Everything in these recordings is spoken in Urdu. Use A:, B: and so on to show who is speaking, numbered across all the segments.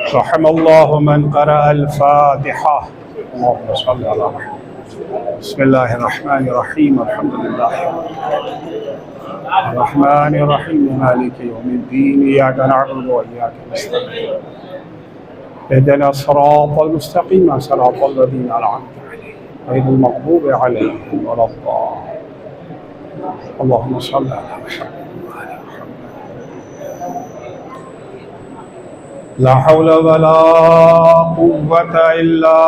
A: رحم الله من قرأ الفاتحة. اللهم صل على محمد. بسم الله الرحمن الرحيم. الحمد لله الرحمن الرحيم مالك يوم الدين إياك نعبد وإياك نستعين اهدنا الصراط المستقيم صراط الذين أنعمت عليهم غير المغضوب عليهم ولا الضالين. اللهم صل على محمد. لا حول ولا قوة إلا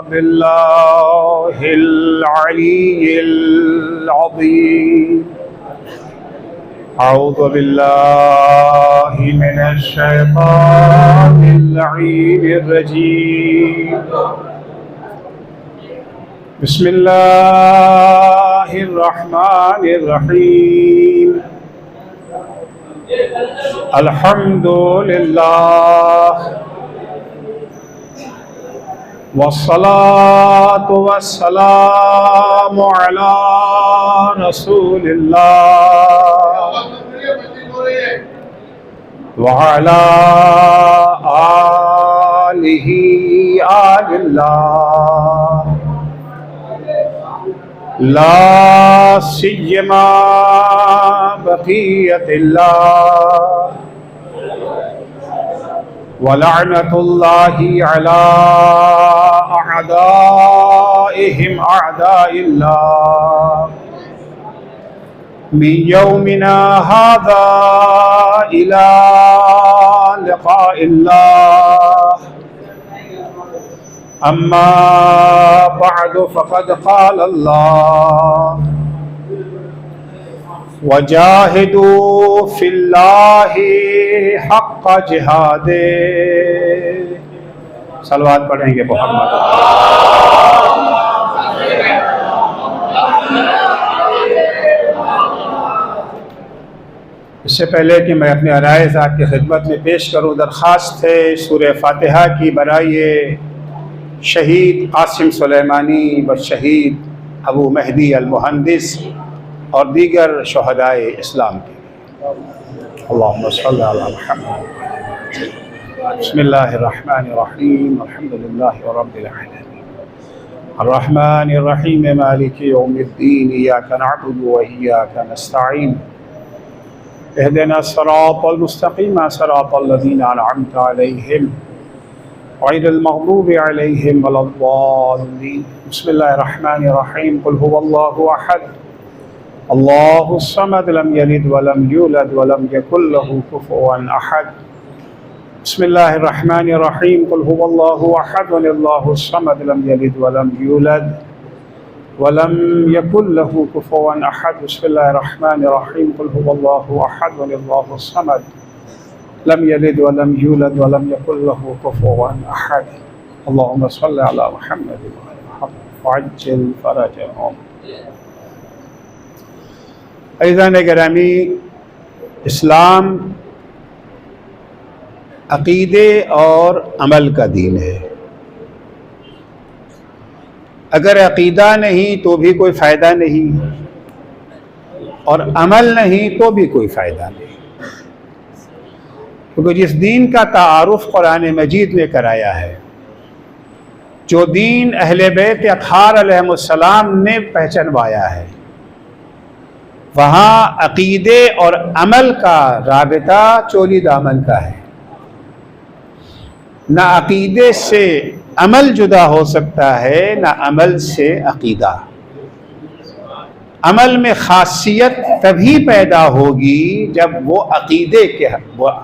A: بالله العلي العظيم. أعوذ بالله من الشيطان اللعين الرجيم. بسم الله الرحمن الرحيم. الحمد لله والصلاة والسلام على رسول الله وعلى آله آل الله لا سيما بقية الله ولعنة الله على أعدائهم أعداء الله من يومنا هذا إلى لقاء الله. أما بعد فقد قال الله وجاهدوا في الله حق جهاده. صلوات پڑھیں گے محمد. اس سے پہلے کہ میں اپنے عرائض آپ کی خدمت میں پیش کروں، درخواست ہے سورہ فاتحہ کی برائے شہید قاسم سلیمانی و شہید ابو مہدی المہندس اور دیگر شہدائے اسلام کے. اللہم صل علی محمد. بسم اللہ الرحمن الرحیم. الحمد للہ رب العالمین الرحمن الرحیم مالک یوم الدین ایاک نعبد و ایاک نستعین اهدنا الصراط المستقیم صراط الذین انعمت علیہم غیر المغضوب علیہم ولا الضالین. بسم اللہ الرحمن الرحیم. قل هو اللہ احد اللہ الصمد لم یلد ولم یولد ولم یکن له کفوا احد. بسم اللہ الرحمن الرحیم. قل هو اللہ احد اللہ الصمد لم یلد ولم یولد ولم یکن له کفوا احد. بسم اللہ الرحمن الرحیم. قل هو اللہ احد اللہ الصمد لم یلد ولم یولد ولم یکن له کفوا احد. اللهم صل علی محمد وعجل فرجهم. عزیزان گرامی، اسلام عقیدے اور عمل کا دین ہے. اگر عقیدہ نہیں تو بھی کوئی فائدہ نہیں، اور عمل نہیں تو بھی کوئی فائدہ نہیں. کیونکہ جس دین کا تعارف قرآن مجید نے کرایا ہے، جو دین اہل بیت اطہار علیہم السلام نے پہچنوایا ہے، وہاں عقیدے اور عمل کا رابطہ چولی دامن کا ہے. نہ عقیدے سے عمل جدا ہو سکتا ہے، نہ عمل سے عقیدہ. عمل میں خاصیت تبھی پیدا ہوگی جب وہ عقیدے کے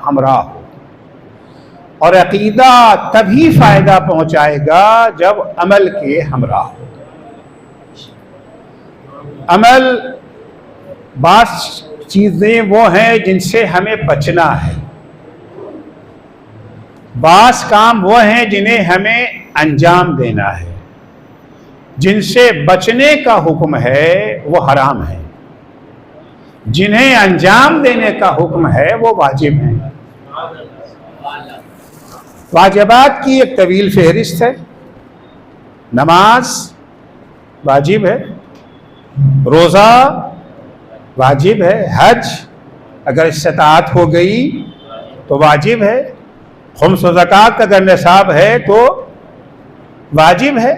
A: ہمراہ ہو، اور عقیدہ تبھی فائدہ پہنچائے گا جب عمل کے ہمراہ ہو. عمل بعض چیزیں وہ ہیں جن سے ہمیں بچنا ہے، بعض کام وہ ہیں جنہیں ہمیں انجام دینا ہے. جن سے بچنے کا حکم ہے وہ حرام ہے، جنہیں انجام دینے کا حکم ہے وہ واجب ہیں. واجبات کی ایک طویل فہرست ہے. نماز واجب ہے، روزہ واجب ہے، حج اگر استطاعت ہو گئی تو واجب ہے، خمس و زکات کا اگر نصاب ہے تو واجب ہے.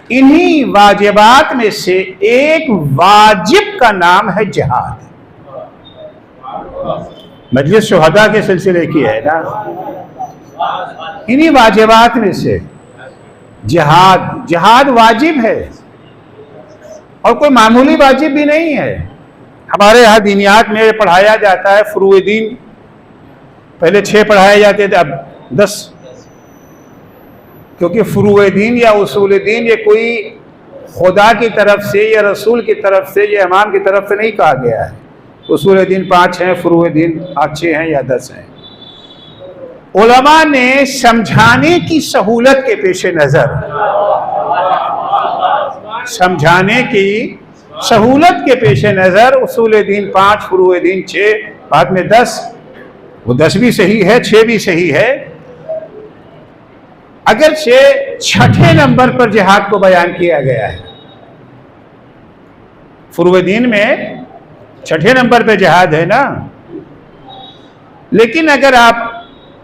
A: انہی واجبات میں سے ایک واجب کا نام ہے جہاد. مجلس شہداء کے سلسلے کی ہے نا. انہی واجبات میں سے جہاد واجب ہے اور کوئی معمولی واجب بھی نہیں ہے. ہمارے یہاں دینیات میں پڑھایا جاتا ہے فروع دین. پہلے 6 پڑھائے جاتے تھے، اب 10، کیونکہ فروع دین یا اصول دین یہ کوئی خدا کی طرف سے یا رسول کی طرف سے یا امام کی طرف سے نہیں کہا گیا ہے. اصول دین 5 ہیں، فروع دین 6 ہیں یا 10 ہیں. علماء نے سمجھانے کی سہولت کے پیش نظر، سمجھانے کی سہولت کے پیش نظر اصول دین 5، فروع دین 6، بعد میں 10. وہ 10 بھی صحیح ہے، 6 بھی صحیح ہے. اگرچہ 6 نمبر پر جہاد کو بیان کیا گیا ہے. فروع دین میں 6 نمبر پہ جہاد ہے نا. لیکن اگر آپ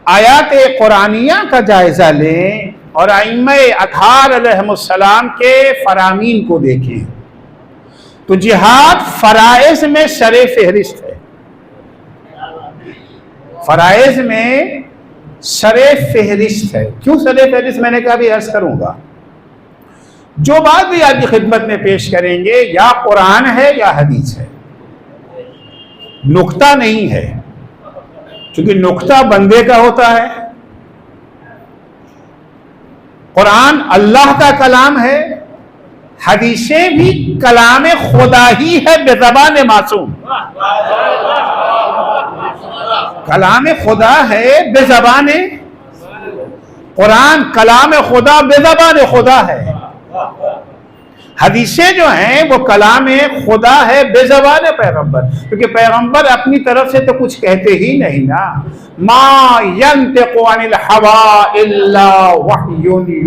A: آیات قرآنیہ کا جائزہ لیں اور ائمہ اطہار علیہم السلام کے فرامین کو دیکھیں تو جہاد فرائض میں سر فہرست ہے. فرائض میں سر فہرست ہے. کیوں سر فہرست؟ میں نے کہا بھی عرض کروں گا. جو بات بھی آپ کی خدمت میں پیش کریں گے یا قرآن ہے یا حدیث ہے، نقطہ نہیں ہے، کیونکہ نقطہ بندے کا ہوتا ہے. قرآن اللہ کا کلام ہے، حدیثیں بھی کلام خدا ہی ہے بے زبان معصوم. کلام خدا ہے بے زبان، قرآن کلام خدا بے زبان خدا ہے. حدیثیں جو ہیں وہ کلام خدا ہے بے زبان پیغمبر، کیونکہ پیغمبر اپنی طرف سے تو کچھ کہتے ہی نہیں نا. ما ینطق عن الہوی الا وحی یوحی.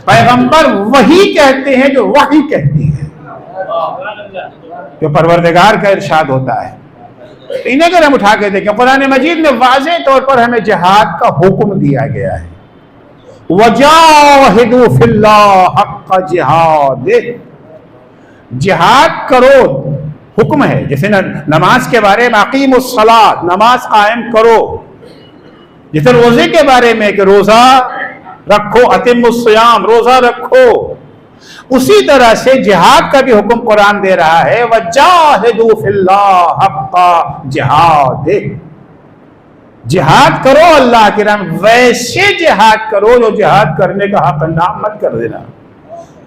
A: پیغمبر وہی کہتے ہیں جو وحی کہتی ہے، جو پروردگار کا ارشاد ہوتا ہے. انہیں اگر ہم اٹھا کے دیکھیں قرآن مجید میں واضح طور پر ہمیں جہاد کا حکم دیا گیا ہے. وَجَاهِدُوا فِي اللَّهِ حَقَّ جِهَادِهِ. جہاد کرو حکم ہے. جیسے نماز کے بارے میں اقیموا الصلاۃ، نماز قائم کرو. جیسے روزے کے بارے میں کہ روزہ رکھو، اتموا الصیام، روزہ رکھو. اسی طرح سے جہاد کا بھی حکم قرآن دے رہا ہے وَجَاهِدُوا فِي اللَّهِ حَقَّ جِهَادِهِ. جہاد کرو اللہ کے نام، ویسے جہاد کرو جو جہاد کرنے کا حق نام مت کر دینا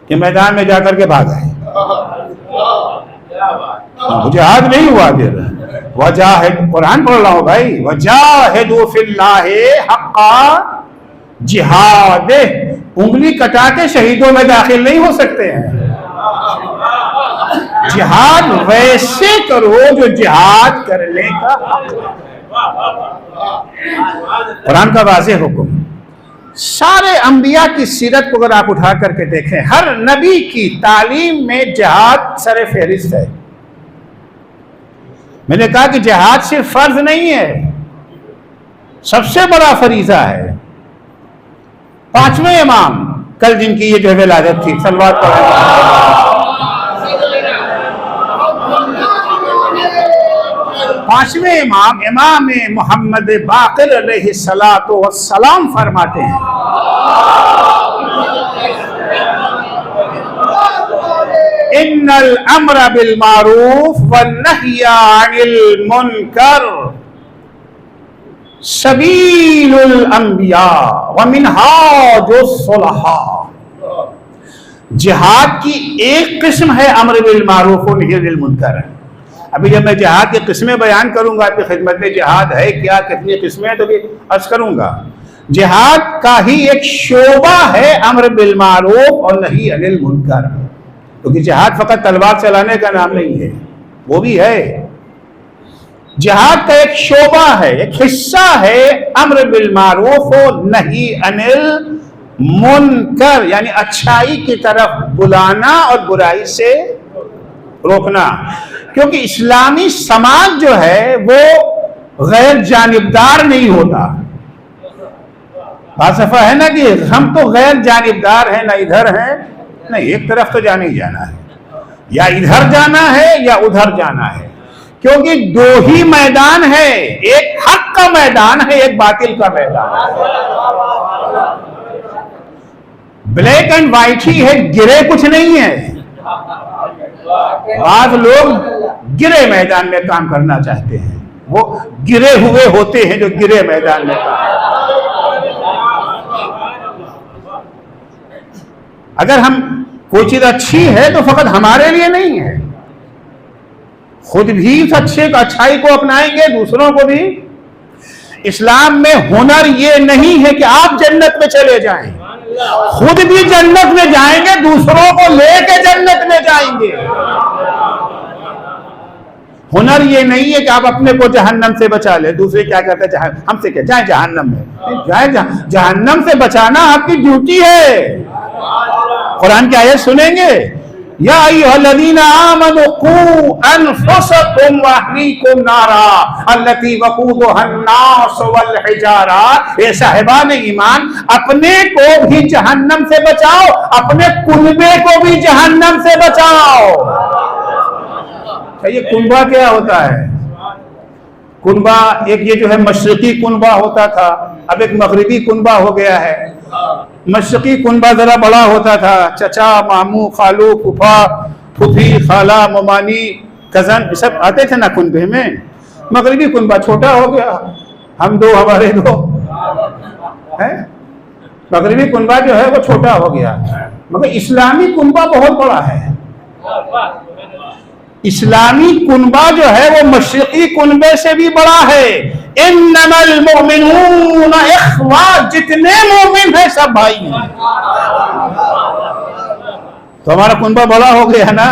A: کہ میدان میں جا کر کے بھاگ آئے. جہاد نہیں ہوا. پھر وجاہد، قرآن پڑھ رہا ہوں بھائی، وجاہدوا فی اللہ حق جہاد. انگلی کٹا کے شہیدوں میں داخل نہیں ہو سکتے ہیں. جہاد ویسے کرو جو جہاد کرنے کا حق ہے. قرآن کا واضح حکم. سارے انبیاء کی سیرت کو اگر آپ اٹھا کر کے دیکھیں، ہر نبی کی تعلیم میں جہاد سر فہرست ہے. میں نے کہا کہ جہاد صرف فرض نہیں ہے، سب سے بڑا فریضہ ہے. 5ویں امام کل جن کی یہ جو ولادت تھی، صلوات پڑھیں. 5ویں امام امام محمد باقر علیہ السلام فرماتے ہیں ان الامر بالمعروف والنہی عن المنکر سبیل الانبیاء ومنہاج الصلحاء. جہاد کی ایک قسم ہے امر بالمعروف ونہی عن المنکر. ابھی جب میں جہاد کی قسمیں بیان کروں گا آپ کی خدمت میں، جہاد ہے کیا، کتنی قسمیں ہیں، تو بھی عرض کروں گا. جہاد کا ہی ایک شعبہ ہے امر بالمعروف اور نہی عن المنکر، کیونکہ جہاد فقط تلوار چلانے کا نام نہیں ہے، وہ بھی ہے. جہاد کا ایک شعبہ ہے، ایک حصہ ہے امر بالمعروف و نہی عن المنکر، یعنی اچھائی کی طرف بلانا اور برائی سے روکنا. کیونکہ اسلامی سماج جو ہے وہ غیر جانبدار نہیں ہوتا. فلسفہ ہے نا کہ ہم تو غیر جانبدار ہیں، نہ ادھر ہیں نہیں، ایک طرف تو جانا ہی جانا ہے، یا ادھر جانا ہے یا ادھر جانا ہے، کیونکہ دو ہی میدان ہے، ایک حق کا میدان ہے، ایک باطل کا میدان ہے، بلیک اینڈ وائٹ ہی ہے، گرے کچھ نہیں ہے۔ بعض لوگ گرے میدان میں کام کرنا چاہتے ہیں، وہ گرے ہوئے ہوتے ہیں جو گرے میدان میں کام کرتے ہیں۔ اگر ہم کوئی چیز اچھی ہے تو فقط ہمارے لیے نہیں ہے، خود بھی اس اچھائی کو اپنائیں گے، دوسروں کو بھی۔ اسلام میں ہنر یہ نہیں ہے کہ آپ جنت میں چلے جائیں، خود بھی جنت میں جائیں گے، دوسروں کو لے کے جنت میں جائیں گے۔ ہنر یہ نہیں ہے کہ آپ اپنے کو جہنم سے بچا لیں، دوسرے کیا کہتے ہیں ہم سے کہ جائیں جہنم میں، جائیں جہنم سے بچانا آپ کی ڈیوٹی ہے۔ قرآن کی آیت سنیں گے، یا ایھا الذین آمنوا قوا انفسکم واہلیکم نارا التی وقودھا الناس والحجارہ، اے صاحبان ایمان اپنے کو بھی جہنم سے بچاؤ، اپنے کنبے کو بھی جہنم سے بچاؤ۔ یہ کنبہ کیا ہوتا ہے؟ کنبہ ایک یہ جو ہے مشرقی کنبہ ہوتا تھا، اب ایک مغربی کنبہ ہو گیا ہے۔ مشرقی کنبہ ذرا بڑا ہوتا تھا، چچا، ماموں، خالو، پھوپھا، پھوپھی، خالہ، ممانی، کزن سب آتے تھے نا کنبے میں۔ مغربی کنبہ چھوٹا ہو گیا، ہم دو ہمارے دو، مغربی کنبہ جو ہے وہ چھوٹا ہو گیا، مگر اسلامی کنبہ بہت بڑا ہے۔ اسلامی کنبہ جو ہے وہ مشرقی کنبے سے بھی بڑا ہے۔ انما المؤمنون اخوہ، جتنے مومن ہیں سب بھائی ہیں۔ تو ہمارا کنبہ بڑا ہو گیا نا۔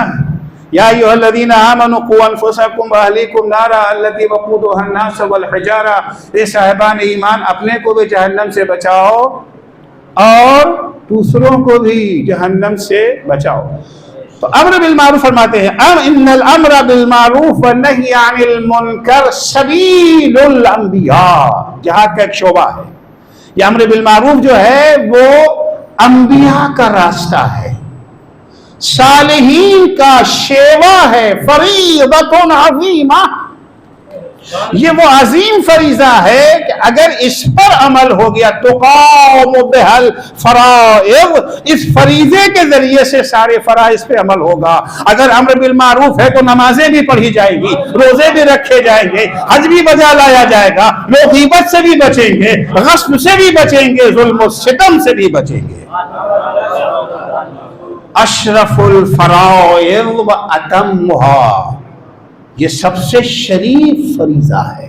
A: یا ایھا الذین آمنوا قوا انفسکم واہلیکم نارا التی وقودھا الناس والحجارہ، اے صاحبان ایمان اپنے کو بھی جہنم سے بچاؤ اور دوسروں کو بھی جہنم سے بچاؤ۔ تو امر بالمعروف فرماتے ہیں، ان الامر بالمعروف والنہی عن المنکر سبیل الانبیاء، جہاد کا ایک شعبہ ہے۔ یہ امر بالمعروف جو ہے وہ انبیاء کا راستہ ہے، صالحین کا شیوا ہے، فریضۃ عظیمہ، یہ وہ عظیم فریضہ ہے کہ اگر اس پر عمل ہو گیا تقام بها الفرائض، اس فریضے کے ذریعے سے سارے فرائض پہ عمل ہوگا۔ اگر امر بالمعروف ہے تو نمازیں بھی پڑھی جائیں گی، روزے بھی رکھے جائیں گے، حج بھی بجا لایا جائے گا، لوگ غیبت سے بھی بچیں گے، غصب سے بھی بچیں گے، ظلم و ستم سے بھی بچیں گے۔ اشرف الفرائض و اتمها، یہ سب سے شریف فریضہ ہے۔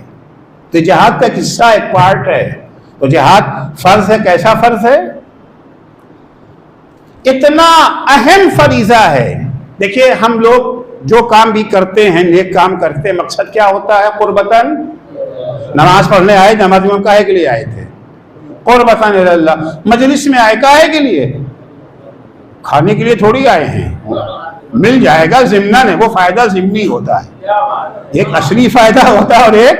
A: تو جہاد کا قصہ ایک پارٹ ہے۔ تو جہاد فرض ہے، کیسا فرض ہے؟ اتنا اہم فریضہ ہے۔ دیکھیے ہم لوگ جو کام بھی کرتے ہیں، نیک کام کرتے ہیں، مقصد کیا ہوتا ہے؟ قربتاً، نماز پڑھنے آئے، نماز میں کاہے کے لیے آئے تھے؟ قربتاً اللہ۔ مجلس میں آئے کاہے کے لیے؟ کھانے کے لیے تھوڑی آئے ہیں، مل جائے گا ضمناً ہے، وہ فائدہ ضمنی ہوتا ہے، ایک اصلی فائدہ ہوتا ہے اور ایک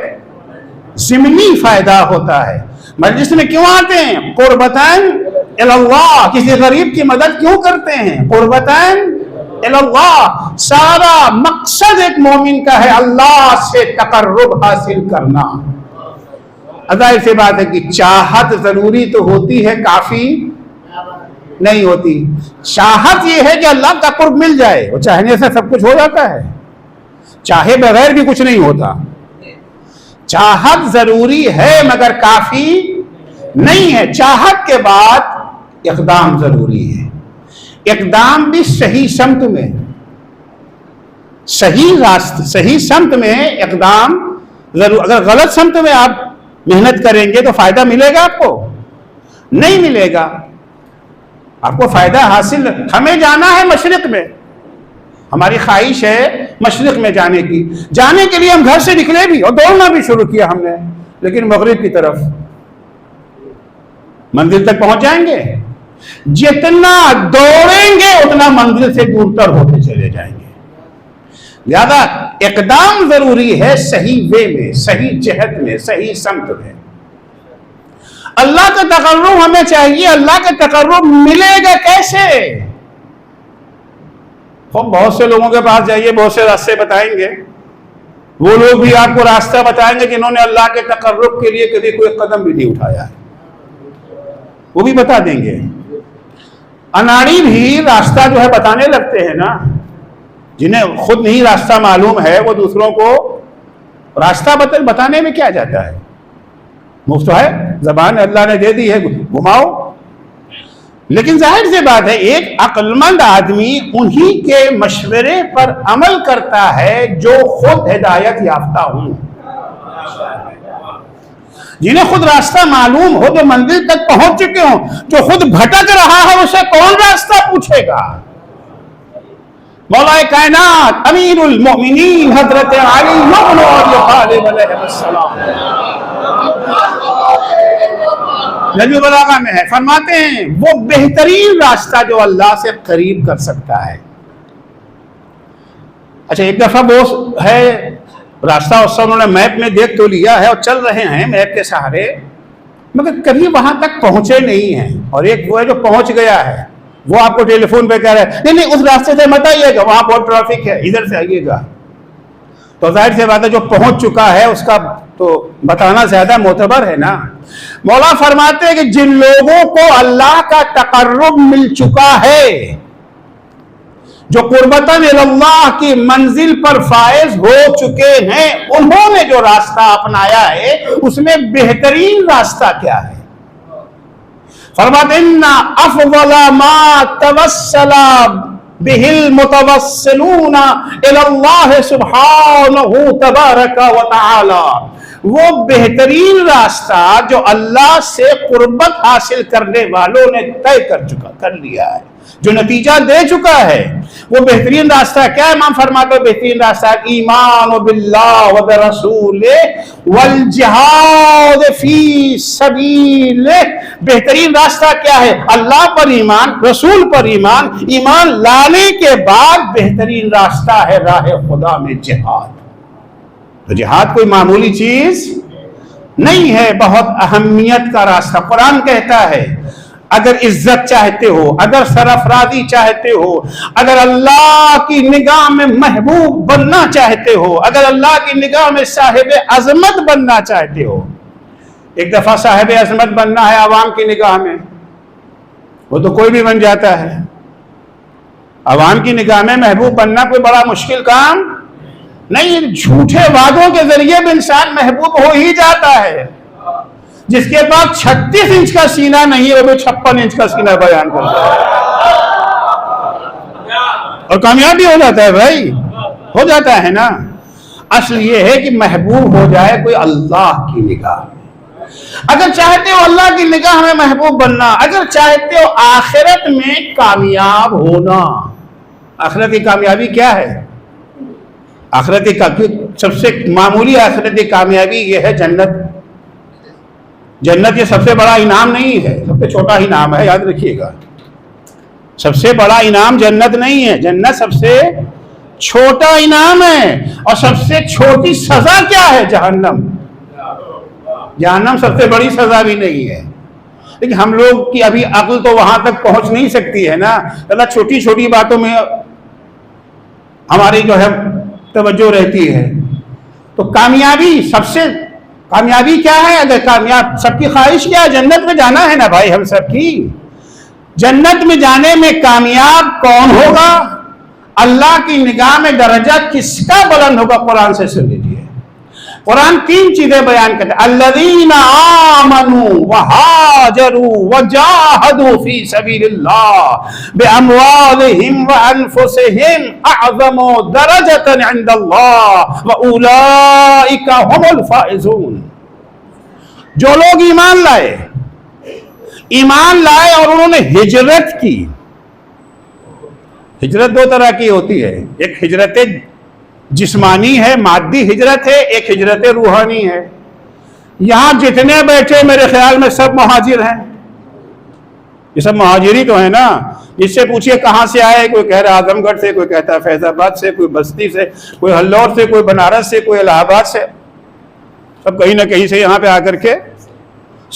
A: ضمنی فائدہ ہوتا ہے۔ مجلس میں کیوں آتے ہیں؟ قربتاً اللہ، کسی غریب کی مدد کیوں کرتے ہیں؟ قربتاً اللہ، سارا مقصد ایک مومن کا ہے اللہ سے تقرب حاصل کرنا۔ ظاہر سی بات ہے کہ چاہت ضروری تو ہوتی ہے، کافی نہیں ہوتی۔ چاہت یہ ہے کہ اللہ کا قرب مل جائے، وہ چاہنے سے سب کچھ ہو جاتا ہے، چاہے بغیر بھی کچھ نہیں ہوتا۔ چاہت ضروری ہے مگر کافی نہیں ہے، چاہت کے بعد اقدام ضروری ہے، اقدام بھی صحیح سمت میں، صحیح راستہ، صحیح سمت میں اقدام ضرور۔ اگر غلط سمت میں آپ محنت کریں گے تو فائدہ ملے گا آپ کو؟ نہیں ملے گا۔ آپ کو فائدہ حاصل، ہمیں جانا ہے مشرق میں، ہماری خواہش ہے مشرق میں جانے کی، جانے کے لیے ہم گھر سے نکلے بھی اور دوڑنا بھی شروع کیا ہم نے، لیکن مغرب کی طرف منزل تک پہنچ جائیں گے؟ جتنا دوڑیں گے اتنا منزل سے دور تر ہوتے چلے جائیں گے۔ لہذا اقدام ضروری ہے، صحیح وے میں، صحیح جہت میں، صحیح سمت میں۔ اللہ کا تقرب ہمیں چاہیے. اللہ کا تقرب ملے گا کیسے؟ بہت سے لوگوں کے پاس جائیے، بہت سے راستے بتائیں گے. وہ لوگ بھی آپ کو راستہ بتائیں گے جنہوں نے اللہ کے تقرب کے لیے کبھی کوئی قدم بھی نہیں اٹھایا ہے، وہ بھی بتا دیں گے. اناڑی بھی راستہ جو ہے بتانے لگتے ہیں نا. جنہیں خود نہیں راستہ معلوم ہے وہ دوسروں کو راستہ بتانے میں کیا جاتا ہے؟ مفت ہے، زبان اللہ نے دے دی ہے، گھماؤ. لیکن ظاہر سی بات ہے ایک عقل مند آدمی انہی کے مشورے پر عمل کرتا ہے جو خود ہدایت یافتہ ہوں، جنہیں خود راستہ معلوم ہو، جو منزل تک پہنچ چکے ہوں. جو خود بھٹک رہا ہے اسے کون راستہ پوچھے گا؟ مولا کائنات امیر المؤمنین حضرت علی بن ابی طالب علیہ السلام نبی بلاغہ میں ہے، فرماتے ہیں وہ بہترین راستہ جو اللہ سے قریب کر سکتا ہے. اچھا ایک دفعہ وہ ہے راستہ اس سے انہوں نے میپ میں دیکھ تو لیا ہے اور چل رہے ہیں میپ کے سہارے، مگر کبھی وہاں تک پہنچے نہیں ہیں. اور ایک وہ ہے جو پہنچ گیا ہے، وہ آپ کو ٹیلی فون پہ کہہ رہا ہے نہیں اس راستے سے مت آئیے گا، وہاں بہت ٹریفک ہے، ادھر سے آئیے گا. تو ظاہر سی بات ہے جو پہنچ چکا ہے اس کا تو بتانا زیادہ معتبر ہے نا. مولا فرماتے ہیں کہ جن لوگوں کو اللہ کا تقرب مل چکا ہے، جو قربتاً اللہ کی منزل پر فائز ہو چکے ہیں، انہوں نے جو راستہ اپنایا ہے اس میں بہترین راستہ کیا ہے؟ فرماتے ان افضل ما توسل به المتوسلون الى اللہ سبحانہ تبارک و تعالی، وہ بہترین راستہ جو اللہ سے قربت حاصل کرنے والوں نے طے کر لیا ہے، جو نتیجہ دے چکا ہے، وہ بہترین راستہ کیا ہے؟ امام فرماتے ہیں بہترین راستہ ایمان باللہ و برسولہ والجہاد فی سبیلہ. بہترین راستہ کیا ہے؟ اللہ پر ایمان، رسول پر ایمان. ایمان لانے کے بعد بہترین راستہ ہے راہ خدا میں جہاد. تو جہاد کوئی معمولی چیز نہیں ہے، بہت اہمیت کا راستہ. قرآن کہتا ہے اگر عزت چاہتے ہو، اگر سرفرازی چاہتے ہو، اگر اللہ کی نگاہ میں محبوب بننا چاہتے ہو، اگر اللہ کی نگاہ میں صاحب عظمت بننا چاہتے ہو. ایک دفعہ صاحب عظمت بننا ہے عوام کی نگاہ میں، وہ تو کوئی بھی بن جاتا ہے. عوام کی نگاہ میں محبوب بننا کوئی بڑا مشکل کام نہیں. جھوٹے وعدوں کے ذریعے بھی انسان محبوب ہو ہی جاتا ہے. جس کے پاس 36 انچ کا سینہ نہیں ہے وہ بھی 56 انچ کا سینہ بیان کرتا ہے اور کامیاب بھی ہو جاتا ہے. بھائی ہو جاتا ہے نا. اصل یہ ہے کہ محبوب ہو جائے کوئی اللہ کی نگاہ میں. اگر چاہتے ہو اللہ کی نگاہ میں محبوب بننا، اگر چاہتے ہو آخرت میں کامیاب ہونا. آخرت کی کامیابی کیا ہے؟ آخرت کی سب سے معمولی آخرت کی کامیابی یہ ہے جنت. جنت یہ سب سے بڑا انعام نہیں ہے، سب سے چھوٹا انعام ہے، یاد رکھیے گا. سب سے بڑا انعام جنت نہیں ہے، جنت سب سے چھوٹا انعام ہے. اور سب سے چھوٹی سزا کیا ہے؟ جہنم. جہنم سب سے بڑی سزا بھی نہیں ہے. لیکن ہم لوگ کی ابھی عقل تو وہاں تک پہنچ نہیں سکتی ہے نا. اللہ چھوٹی چھوٹی باتوں میں ہماری جو ہے توجہ رہتی ہے. تو کامیابی کیا ہے؟ اگر کامیاب سب کی خواہش کیا ہے؟ جنت میں جانا ہے نا بھائی ہم سب کی. جنت میں جانے میں کامیاب کون ہوگا؟ اللہ کی نگاہ میں درجہ کس کا بلند ہوگا؟ قرآن سے سن لیجیے. قرآن 3 چیزیں بیان کرتے ہیں. الذین آمنوا وہاجروا وجاہدوا فی سبیل اللہ باموالہم وانفسہم اعظم درجۃ عند اللہ واولئک هم الفائزون. جو لوگ ایمان لائے اور انہوں نے ہجرت کی. ہجرت 2 طرح کی ہوتی ہے، ایک ہجرت جسمانی ہے، مادی ہجرت ہے، ایک ہجرت روحانی ہے. یہاں جتنے بیٹھے میرے خیال میں سب مہاجر ہیں. یہ سب مہاجری تو ہیں نا. جس سے پوچھئے کہاں سے آئے، کوئی کہہ رہا اعظم گڑھ سے، کوئی کہتا ہے فیض آباد سے، کوئی بستی سے، کوئی ہلور سے، کوئی بنارس سے، کوئی الہ آباد سے. سب کہیں نہ کہیں سے یہاں پہ آ کر کے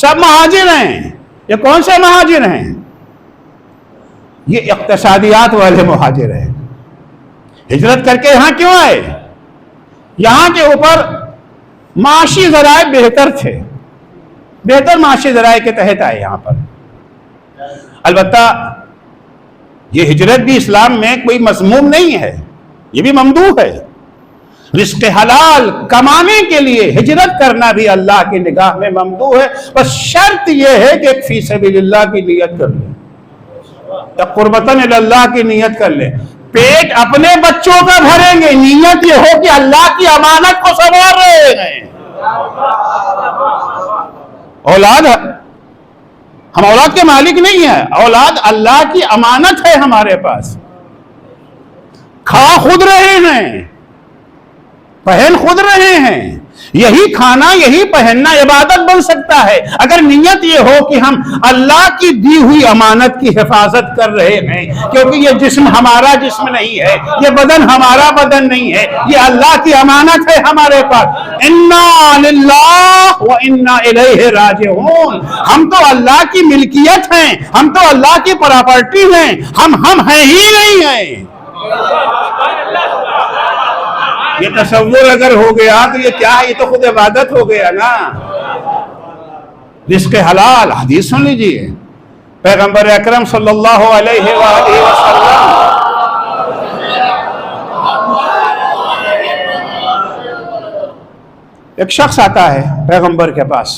A: سب مہاجر ہیں. یہ کون سے مہاجر ہیں؟ یہ اقتصادیات والے مہاجر ہیں. ہجرت کر کے یہاں کیوں آئے؟ یہاں کے اوپر معاشی ذرائع بہتر تھے، بہتر معاشی ذرائع کے تحت آئے یہاں پر. البتہ یہ ہجرت بھی اسلام میں کوئی مذموم نہیں ہے، یہ بھی ممدوح ہے. رزق حلال کمانے کے لیے ہجرت کرنا بھی اللہ کی نگاہ میں ممدوح ہے، بس شرط یہ ہے کہ ایک فی سبیل اللہ کی نیت کر لیں یا قربتاً اللہ کی نیت کر لیں. پیٹ اپنے بچوں کا بھریں گے، نیت یہ ہو کہ اللہ کی امانت کو سنوار رہے ہیں. اولاد ہم اولاد کے مالک نہیں ہیں، اولاد اللہ کی امانت ہے ہمارے پاس. کھا خود رہے ہیں، پہن خود رہے ہیں. یہی کھانا یہی پہننا عبادت بن سکتا ہے اگر نیت یہ ہو کہ ہم اللہ کی دی ہوئی امانت کی حفاظت کر رہے ہیں، کیونکہ یہ جسم ہمارا جسم نہیں ہے، یہ بدن ہمارا بدن نہیں ہے، یہ اللہ کی امانت ہے ہمارے پاس. انا للہ و انا الیہ راجعون. ہم تو اللہ کی ملکیت ہیں، ہم تو اللہ کی پراپرٹی ہیں، ہم ہیں ہی نہیں ہیں. یہ تصور اگر ہو گیا تو یہ کیا ہے؟ یہ تو خود عبادت ہو گیا نا. رزق حلال حدیث سن لیجئے، پیغمبر اکرم صلی اللہ علیہ وآلہ وسلم ایک شخص آتا ہے پیغمبر کے پاس،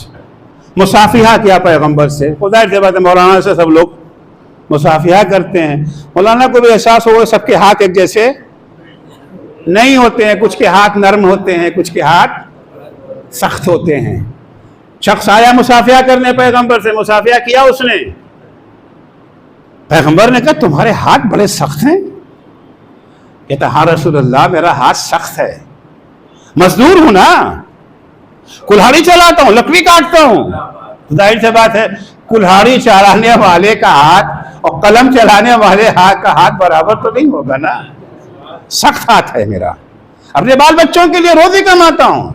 A: مصافحہ کیا پیغمبر سے. خدا کی بات ہے، مولانا سے سب لوگ مصافحہ کرتے ہیں. مولانا کو بھی احساس ہوا سب کے ہاتھ ایک جیسے نہیں ہوتے ہیں، کچھ کے ہاتھ نرم ہوتے ہیں، کچھ کے ہاتھ سخت ہوتے ہیں. شخص آیا مصافحہ کرنے پیغمبر سے، مصافحہ کیا اس نے. پیغمبر نے کہا تمہارے ہاتھ بڑے سخت ہیں. کہتا ہاں رسول اللہ میرا ہاتھ سخت ہے، مزدور ہوں نا، کلہاڑی چلاتا ہوں، لکڑی کاٹتا ہوں. ظاہر سی بات ہے کلہاڑی چلانے والے کا ہاتھ اور قلم چلانے والے ہاتھ کا ہاتھ برابر تو نہیں ہوگا نا. سخت ہاتھ ہے میرا، اپنے بال بچوں کے لیے روزی کماتا ہوں.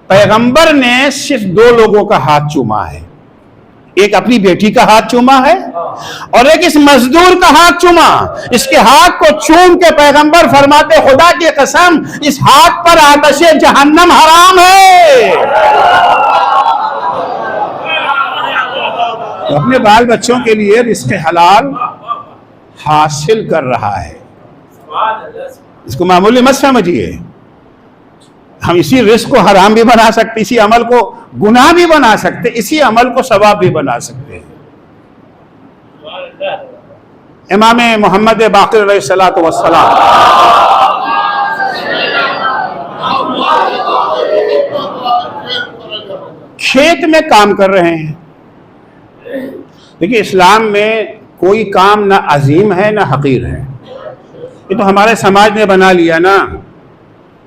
A: پیغمبر نے صرف دو لوگوں کا ہاتھ چوما ہے، ایک اپنی بیٹی کا ہاتھ چوما ہے اور ایک اس مزدور کا ہاتھ چوما. اس کے ہاتھ کو چوم کے پیغمبر فرماتے خدا کی قسم اس ہاتھ پر آتش جہنم حرام ہے. اپنے بال بچوں کے لیے رزق حلال حاصل کر رہا ہے. اس کو معمولی مت سمجھیے. ہم اسی رزق کو حرام بھی بنا سکتے، اسی عمل کو گناہ بھی بنا سکتے، اسی عمل کو ثواب بھی بنا سکتے ہیں. امام محمد باقر علیہ الصلوۃ والسلام کھیت میں کام کر رہے ہیں. دیکھیے اسلام میں کوئی کام نہ عظیم ہے نہ حقیر ہے. یہ تو ہمارے سماج نے بنا لیا نا.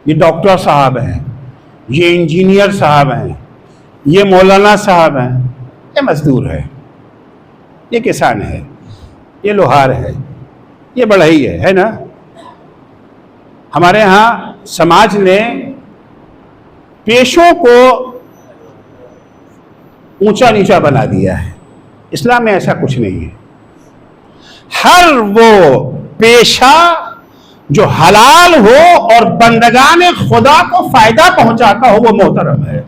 A: یہ ڈاکٹر صاحب ہیں، یہ انجینئر صاحب ہیں، یہ مولانا صاحب ہیں، یہ مزدور ہے، یہ کسان ہے، یہ لوہار ہے، یہ بڑھئی ہے نا. ہمارے ہاں سماج نے پیشوں کو اونچا نیچا بنا دیا ہے. اسلام میں ایسا کچھ نہیں ہے. ہر وہ پیشہ جو حلال ہو اور بندگان خدا کو فائدہ پہنچاتا ہو وہ محترم ہے.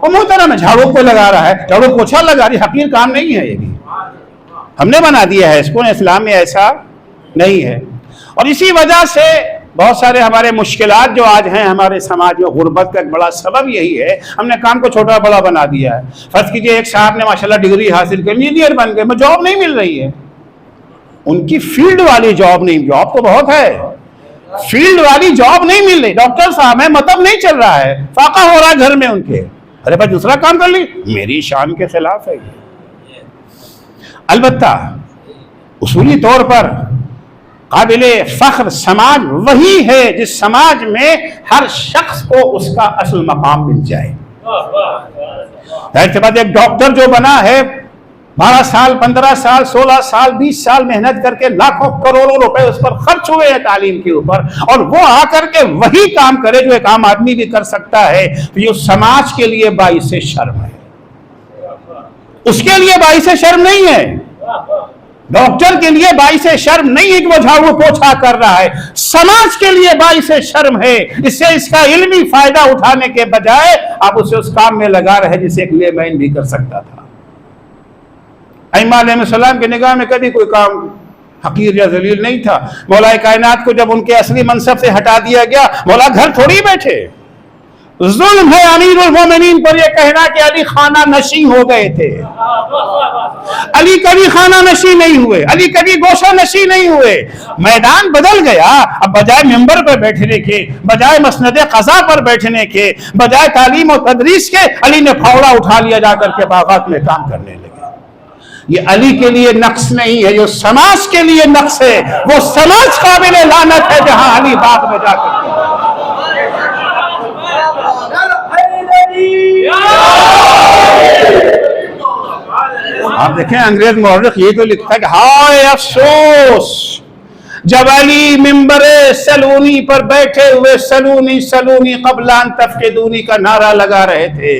A: وہ محترم ہے. جھاڑو کو لگا رہا ہے، جھاڑو پوچھا لگا رہی، حقیر کام نہیں ہے. یہ بھی ہم نے بنا دیا ہے اس کو، اسلام میں ایسا نہیں ہے. اور اسی وجہ سے بہت سارے ہمارے مشکلات جو آج ہیں ہمارے سماج میں، غربت کا ایک بڑا سبب یہی ہے ہم نے کام کو چھوٹا بڑا بنا دیا ہے. فرض کیجئے ایک صاحب نے ماشاءاللہ ڈگری حاصل کی، انجینئر بن گئے، جاب نہیں مل رہی ہے. ان کی فیلڈ والی جاب نہیں، جاب تو بہت ہے، فیلڈ والی جاب نہیں مل رہی. ڈاکٹر صاحب ہے، مطلب نہیں چل رہا ہے، فاقہ ہو رہا ہے گھر میں ان کے. ارے بھائی دوسرا کام کر لی، میری شان کے خلاف ہے. البتہ اصولی طور پر قابل فخر سماج وہی ہے جس سماج میں ہر شخص کو اس کا اصل مقام مل جائے. ایک ڈاکٹر جو بنا ہے 12 سال 15 سال 16 سال 20 سال محنت کر کے لاکھوں کروڑوں روپے اس پر خرچ ہوئے ہیں تعلیم کے اوپر، اور وہ آ کر کے وہی کام کرے جو ایک عام آدمی بھی کر سکتا ہے، تو یہ سماج کے لیے باعث شرم ہے، اس کے لیے باعث شرم نہیں ہے۔ ڈاکٹر کے لیے باعث شرم نہیں ہے کہ وہ جھاڑو پوچھا کر رہا ہے، سماج کے لیے باعث شرم ہے۔ اس سے اس کا علمی فائدہ اٹھانے کے بجائے آپ اسے اس کام میں لگا رہے جسے ایک لے مین بھی کر سکتا تھا۔ ائمہ علیہ السلام کی نگاہ میں کبھی کوئی کام حقیر یا ذلیل نہیں تھا۔ مولا کائنات کو جب ان کے اصلی منصب سے ہٹا دیا گیا، مولا گھر تھوڑی بیٹھے۔ ظلم ہے امیر المومنین پر یہ کہنا کہ علی خانہ نشین ہو گئے تھے۔ علی کبھی خانہ نشین نہیں ہوئے، علی کبھی گوشہ نشین نہیں ہوئے۔ میدان بدل گیا، اب بجائے ممبر پر بیٹھنے کے، بجائے مسند قضا پر بیٹھنے کے، بجائے تعلیم و تدریس کے، علی نے پھاوڑا اٹھا لیا جا کر کے باغات میں کام کرنے لگے۔ یہ علی کے لیے نقص نہیں ہے، جو سماج کے لیے نقص ہے، وہ سماج قابل لعنت ہے جہاں علی باغ میں جا کر کے۔ آپ دیکھیں انگریز مورخ یہ تو لکھتا ہے کہ ہائے افسوس جب علی ممبر سلونی پر بیٹھے ہوئے سلونی سلونی قبل ان تفقدونی کا نعرہ لگا رہے تھے،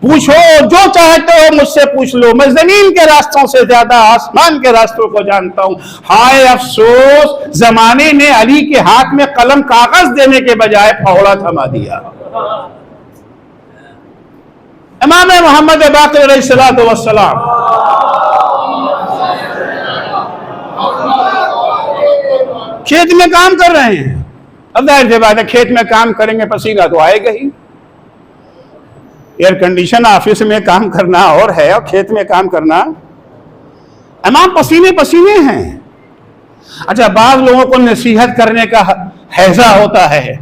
A: پوچھو جو چاہتے ہو مجھ سے پوچھ لو، میں زمین کے راستوں سے زیادہ آسمان کے راستوں کو جانتا ہوں۔ ہائے افسوس زمانے نے علی کے ہاتھ میں قلم کاغذ دینے کے بجائے پھاوڑا تھما دیا۔ امام محمد باقر علیہ السلام کھیت میں کام کر رہے ہیں، اب ظاہر سی بات ہے کھیت میں کام کریں گے پسینہ تو آئے گا ہی۔ ایئر کنڈیشن آفس میں کام کرنا اور ہے، اور کھیت میں کام کرنا، امام پسینے پسینے ہیں۔ اچھا بعض لوگوں کو نصیحت کرنے کا حیضہ ہوتا ہے،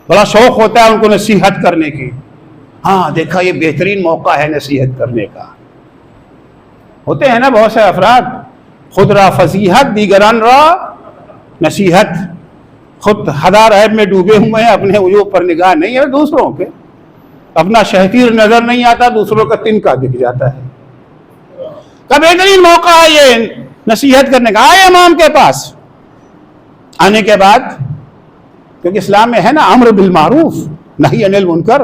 A: بڑا شوق ہوتا ہے ان کو نصیحت کرنے کی۔ ہاں دیکھا یہ بہترین موقع ہے نصیحت کرنے کا۔ ہوتے ہیں نا بہت سے افراد، خود را فضیحت دیگران را نصیحت، خود ہدار عیب میں ڈوبے ہوئے ہیں، اپنے عیوب پر نگاہ نہیں ہے دوسروں کے، اپنا شہتیر نظر نہیں آتا، دوسروں کا تنکا دکھ جاتا ہے۔ کا بہترین موقع ہے یہ نصیحت کرنے کا۔ آئے امام کے پاس، آنے کے بعد کیونکہ اسلام میں ہے نا امر بالمعروف نہی عن المنکر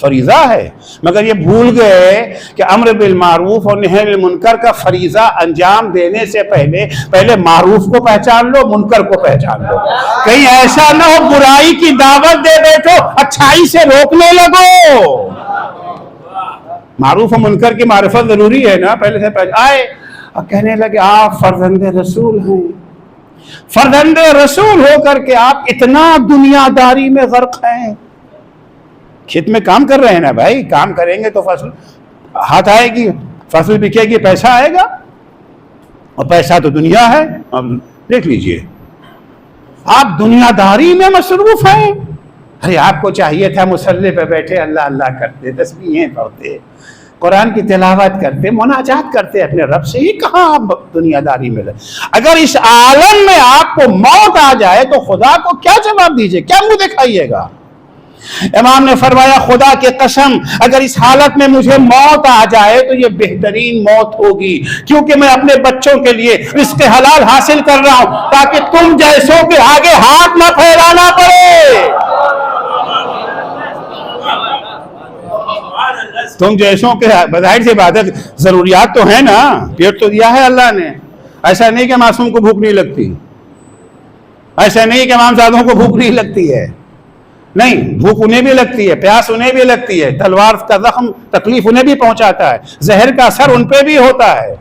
A: فریضہ ہے، مگر یہ بھول گئے کہ امر بالمعروف اور نہی عن المنکر کا فریضہ انجام دینے سے پہلے معروف کو پہچان لو، منکر کو پہچان لو۔ کہیں ایسا نہ ہو برائی کی دعوت دے بیٹھو، اچھائی سے روکنے لگو۔ معروف و منکر کی معرفت ضروری ہے نا، پہلے سے آئے اور کہنے لگے آپ فرزند رسول ہیں، فرزند رسول ہو کر کے آپ اتنا دنیا داری میں غرق ہیں۔ کھیت میں کام کر رہے ہیں نا بھائی، کام کریں گے تو فصل ہاتھ آئے گی، فصل بکے گی، پیسہ آئے گا، اور پیسہ تو دنیا ہے۔ اب دیکھ لیجئے آپ دنیا داری میں مصروف ہیں۔ ارے آپ کو چاہیے تھا مصلی پہ بیٹھے اللہ اللہ کرتے، تسبیحیں پڑھتے، قرآن کی تلاوت کرتے، مناجات کرتے اپنے رب سے، یہ کہاں آپ دنیا داری میں رہے۔ اگر اس عالم میں آپ کو موت آ جائے تو خدا کو کیا جواب دیجئے، کیا منہ دکھائیے گا؟ امام نے فرمایا خدا کی قسم اگر اس حالت میں مجھے موت آ جائے تو یہ بہترین موت ہوگی، کیونکہ میں اپنے بچوں کے لیے رزق حلال حاصل کر رہا ہوں تاکہ تم جیسوں کے آگے ہاتھ نہ پھیلانا پڑے۔ تم جیسوں کے بظاہر سی بات ہے ضروریات تو ہیں نا، پیٹ تو دیا ہے اللہ نے، ایسا نہیں کہ معصوم کو بھوک نہیں لگتی، ایسا نہیں کہ امامزادوں کو بھوک نہیں لگتی ہے، نہیں، بھوک انہیں بھی لگتی ہے، پیاس انہیں بھی لگتی ہے، تلوار کا زخم تکلیف انہیں بھی پہنچاتا ہے، زہر کا اثر ان پہ بھی ہوتا ہے۔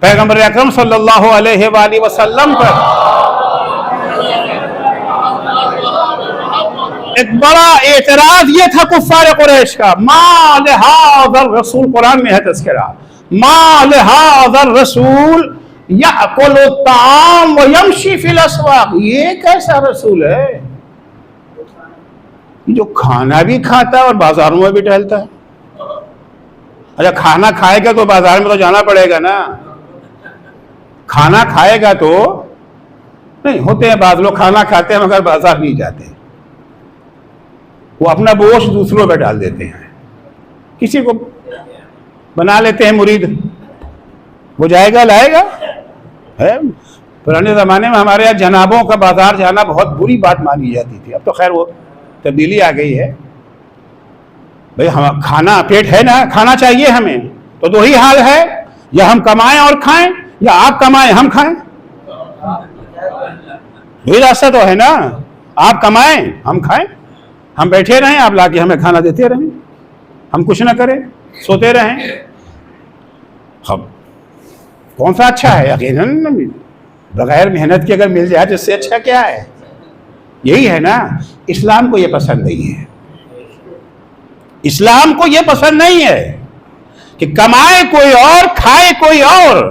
A: پیغمبر اکرم صلی اللہ علیہ وآلہ وسلم پر ایک بڑا اعتراض یہ تھا کفار قریش کا، ما لہذا الرسول، قرآن میں ہے تذکرہ، ما لہذا الرسول یأکل الطعام ویمشی فی الاسواق، یہ کیسا رسول ہے جو کھانا بھی کھاتا ہے اور بازاروں میں بھی ٹہلتا ہے؟ اچھا کھانا کھائے گا تو بازار میں تو جانا پڑے گا نا، کھانا کھائے گا تو نہیں، ہوتے ہیں بعض لوگ کھانا کھاتے ہیں مگر بازار نہیں جاتے، وہ اپنا بوجھ دوسروں پہ ڈال دیتے ہیں۔ کسی کو بنا لیتے ہیں مرید، وہ جائے گا لائے گا ہے۔ پرانے زمانے میں ہمارے یہاں جنابوں کا بازار جانا بہت بری بات مانی جاتی تھی، اب تو خیر وہ تبدیلی آ گئی ہے۔ بھئی ہم کھانا پیٹ ہے نا، کھانا چاہیے ہمیں، تو دو ہی حال ہے، یا ہم کمائیں اور کھائیں یا آپ کمائیں ہم کھائیں، وہی راستہ تو ہے نا، آپ کمائیں ہم کھائیں، ہم بیٹھے رہیں آپ لا کے ہمیں کھانا دیتے رہیں، ہم کچھ نہ کریں سوتے رہیں۔ اب کون سا اچھا ہے؟ یقیناً بغیر محنت کے اگر مل جائے تو اس سے اچھا کیا ہے؟ یہی ہے نا، اسلام کو یہ پسند نہیں ہے، اسلام کو یہ پسند نہیں ہے کہ کمائے کوئی اور کھائے کوئی اور،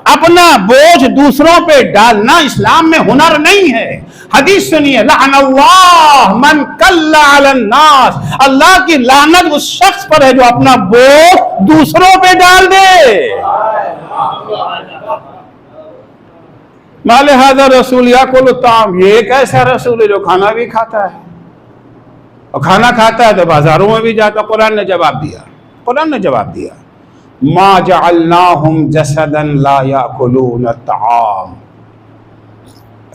A: اپنا بوجھ دوسروں پہ ڈالنا اسلام میں ہنر نہیں ہے۔ حدیث سنیے، لعن اللہ من کل علی الناس، اللہ کی لعنت اس شخص پر ہے جو اپنا بوجھ دوسروں پہ ڈال دے۔ ما لہذا رسول یاکل الطعام، یہ ایک ایسا رسول ہے جو کھانا بھی کھاتا ہے، اور کھانا کھاتا ہے تو بازاروں میں بھی جاتا۔ قرآن نے جواب دیا، قرآن نے جواب دیا، ما جعلناہم جسدا لا یاکلون الطعام،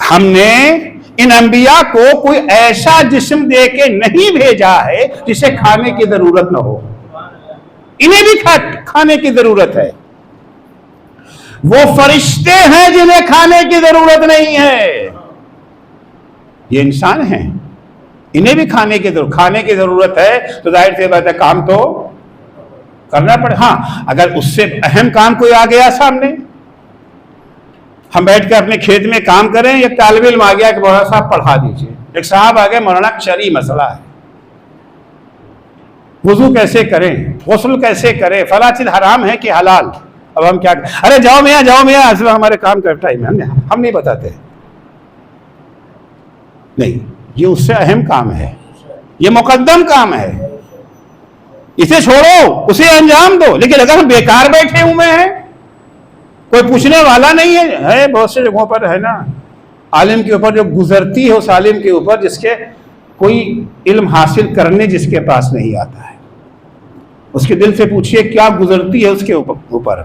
A: ہم نے ان انبیاء کو کوئی ایسا جسم دے کے نہیں بھیجا ہے جسے کھانے کی ضرورت نہ ہو، انہیں بھی کھانے کی ضرورت ہے۔ وہ فرشتے ہیں جنہیں کھانے کی ضرورت نہیں ہے، یہ انسان ہیں، انہیں بھی کھانے کی ضرورت ہے، تو ظاہر سی بات ہے کام تو کرنا پڑے۔ ہاں اگر اس سے اہم کام کوئی آ گیا سامنے، ہم بیٹھ کے اپنے کھیت میں کام کریں، ایک طالب علم آ گیا کہ مولانا صاحب پڑھا دیجئے، ایک صاحب آ گئے مولانا شرعی مسئلہ ہے، وضو کیسے کریں، غسل کیسے کریں، فلاں چیز حرام ہے کہ حلال، اب ہم کیا کریں؟ ارے جاؤ میاں اصل ہمارے کام کا ٹائم ہے، ہم نہیں بتاتے، نہیں، یہ اس سے اہم کام ہے، یہ مقدم کام ہے، اسے چھوڑو، اسے انجام دو۔ لیکن اگر ہم بیکار بیٹھے ہوئے ہیں، کوئی پوچھنے والا نہیں ہے، بہت سے جگہوں پر ہے نا، عالم کے اوپر جو گزرتی ہے اس عالم کے اوپر جس کے کوئی علم حاصل کرنے جس کے پاس نہیں آتا ہے، اس کے دل سے پوچھئے کیا گزرتی ہے اس کے اوپر،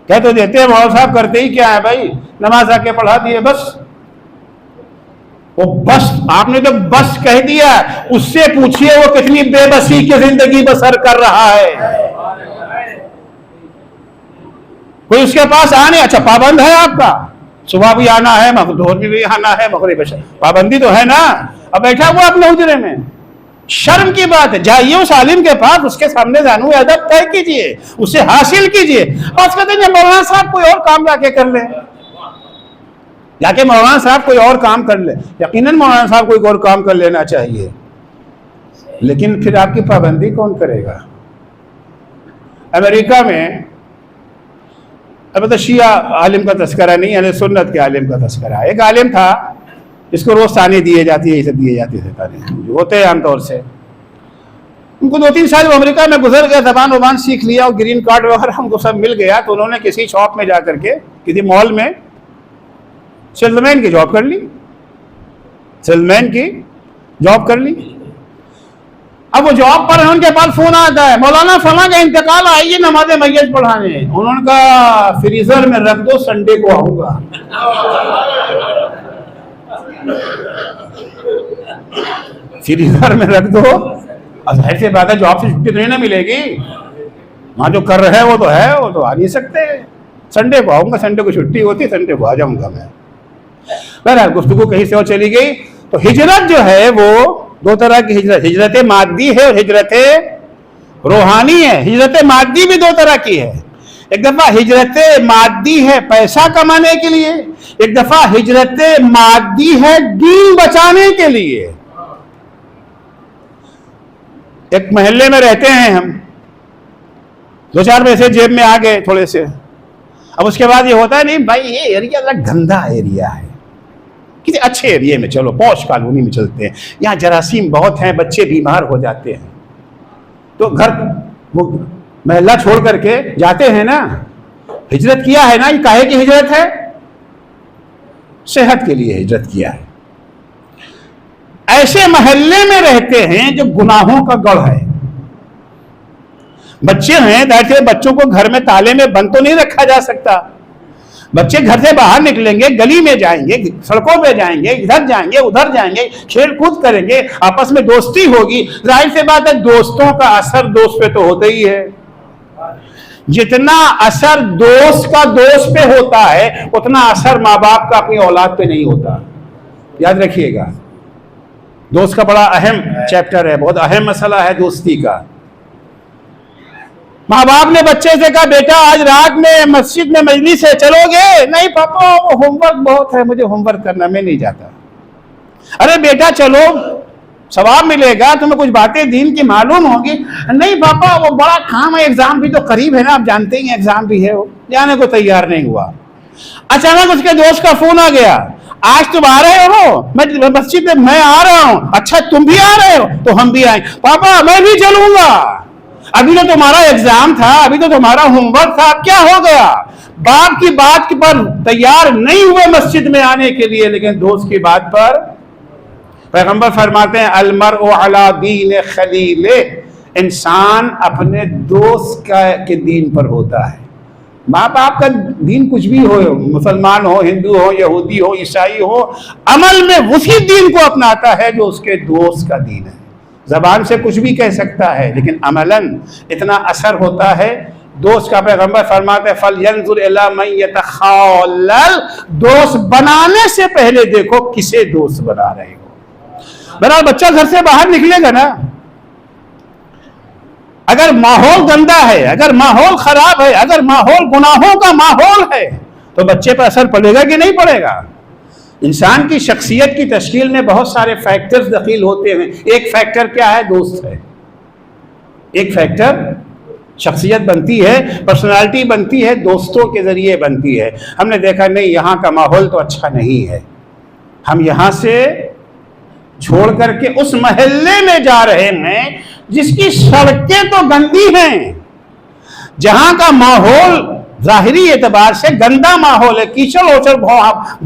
A: کہہ تو دیتے ہیں مولانا صاحب کرتے ہی کیا ہے بھائی، نماز آ کے پڑھا دیے بس، وہ بس آپ نے تو بس کہہ دیا، اس سے پوچھئے وہ کتنی بے بسی کی زندگی بسر کر رہا ہے۔ کوئی اس کے پاس آنے، اچھا پابند ہے آپ کا، صبح بھی آنا ہے، ظہر بھی آنا ہے، مغرب پابندی تو ہے نا، اب بیٹھا ہوا اپنے حجرے میں، شرم کی بات ہے، جائیے اس عالم کے پاس، اس کے سامنے زانو ادب طے کیجئے، اسے حاصل کیجئے، اور اس کہتے ہیں مولانا صاحب کوئی اور کام جا کے کر لیں، یا کہ مولانا صاحب کوئی اور کام کر لیں، یقیناً مولانا صاحب کوئی اور کام کر لینا چاہیے، لیکن پھر آپ کی پابندی کون کرے گا؟ امریکہ میں البتہ شیعہ عالم کا تذکرہ نہیں، اہل سنت کے عالم کا تذکرہ ہے، ایک عالم تھا جس کو روز ثانی دیے جاتی ہے، یہ سب دیے جاتے تھے، جو ہوتے ہیں عام طور سے، ان کو 2-3 سال وہ امریکہ میں گزر گئے، زبان سیکھ لیا، اور گرین کارڈ وغیرہ ہم کو سب مل گیا، تو انہوں نے کسی شاپ میں جا کر کے، کسی مال میں سیلزمین کی جاب کر لی، سیلزمین کی جاب کر لی۔ اب وہ جاب پر ہیں، ان کے پاس فون آتا ہے، مولانا فلاں کا انتقال، آئیے نماز میت پڑھانے، انہوں نے کہا فریزر میں رکھ دو، سنڈے کو آؤں گا۔ فریزر میں رکھ دو، ظاہر سی بات ہے جاب سے چھٹی تو نہیں نہ ملے گی، وہاں جو کر رہے ہیں وہ تو ہے، وہ تو آ نہیں سکتے، سنڈے کو آؤں گا، سنڈے کو چھٹی ہوتی، سنڈے کو آ جاؤں گا میں۔ بہرحال گفتگو کہیں سے اور چلی گئی۔ تو ہجرت جو ہے وہ 2 طرح کی ہجرت، ہجرت مادی ہے اور ہجرت روحانی ہے۔ ہجرت مادی بھی 2 طرح کی ہے، ایک دفعہ ہجرت مادی ہے پیسہ کمانے کے لیے، ایک دفعہ ہجرت مادی ہے دین بچانے کے لیے۔ ایک محلے میں رہتے ہیں ہم، 2-4 پیسے جیب میں آ گئے تھوڑے سے، اب اس کے بعد یہ ہوتا ہے نہیں بھائی یہ ایریا گندا ایریا ہے، کسی اچھے ایریے میں چلو، پوش کالونی میں چلتے ہیں، یہاں جراثیم بہت ہیں، بچے بیمار ہو جاتے ہیں، تو گھر وہ محلہ چھوڑ کر کے جاتے ہیں نا۔ ہجرت کیا ہے نا، یہ کاہے کی ہجرت ہے؟ صحت کے لیے ہجرت کیا ہے۔ ایسے محلے میں رہتے ہیں جو گناہوں کا گڑھ ہے، بچے ہیں، ظاہر سے بچوں کو گھر میں تالے میں بند تو نہیں رکھا جا سکتا. بچے گھر سے باہر نکلیں گے، گلی میں جائیں گے، سڑکوں پہ جائیں گے، ادھر جائیں گے ادھر جائیں گے، کھیل کود کریں گے، آپس میں دوستی ہوگی. ظاہر سی بات ہے دوستوں کا اثر دوست پہ تو ہوتا ہی ہے. جتنا اثر دوست کا دوست پہ ہوتا ہے اتنا اثر ماں باپ کا اپنی اولاد پہ نہیں ہوتا. یاد رکھیے گا، دوست کا بڑا اہم چیپٹر ہے، بہت اہم مسئلہ ہے دوستی کا. ماں باپ نے بچے سے کہا بیٹا آج رات میں مسجد میں مجلس ہے، چلو گے؟ نہیں پاپا وہ ہوم ورک بہت ہے، مجھے ہوم ورک کرنا، میں نہیں جاتا. ارے بیٹا چلو ثواب ملے گا، تمہیں کچھ باتیں دین کی معلوم ہوں گی. نہیں پاپا وہ بڑا کام ہے، ایگزام بھی تو قریب ہے نا، آپ جانتے ہی ایگزام بھی ہے. وہ جانے کو تیار نہیں ہوا. اچانک اس کے دوست کا فون آ گیا، آج تم آ رہے ہو؟ میں مسجد میں آ رہا ہوں. اچھا تم بھی آ رہے ہو؟ تو ہم بھی آئیں. پاپا میں بھی چلوں گا، ابھی تو تمہارا ایگزام تھا، ابھی تو تمہارا ہوم ورک تھا، اب کیا ہو گیا؟ باپ کی بات پر تیار نہیں ہوئے مسجد میں آنے کے لیے، لیکن دوست کی بات پر. پیغمبر فرماتے ہیں المرء علی دین خلیلہ، انسان اپنے دوست کے دین پر ہوتا ہے. ماں باپ کا دین کچھ بھی ہو، مسلمان ہو، ہندو ہو، یہودی ہو، عیسائی ہو، عمل میں اسی دین کو اپناتا ہے جو اس کے دوست کا دین ہے. زبان سے کچھ بھی کہہ سکتا ہے لیکن عملاً اتنا اثر ہوتا ہے دوست کا. پیغمبر فرماتے ہیں فَلْيَنْظُرْ إِلَىٰ مَنْ يَتَخَالَّلْ، دوست بنانے سے پہلے دیکھو کسے دوست بنا رہے ہو. بہرحال بچہ گھر سے باہر نکلے گا نا، اگر ماحول گندا ہے، اگر ماحول خراب ہے، اگر ماحول گناہوں کا ماحول ہے تو بچے پر اثر پڑے گا کہ نہیں پڑے گا؟ انسان کی شخصیت کی تشکیل میں بہت سارے فیکٹرز دخیل ہوتے ہیں. ایک فیکٹر کیا ہے؟ دوست ہے. ایک فیکٹر شخصیت بنتی ہے، پرسنالٹی بنتی ہے، دوستوں کے ذریعے بنتی ہے. ہم نے دیکھا نہیں یہاں کا ماحول تو اچھا نہیں ہے، ہم یہاں سے چھوڑ کر کے اس محلے میں جا رہے ہیں جس کی سڑکیں تو گندی ہیں، جہاں کا ماحول ظاہری اعتبار سے گندا ماحول ہے، کیچڑ اوچڑ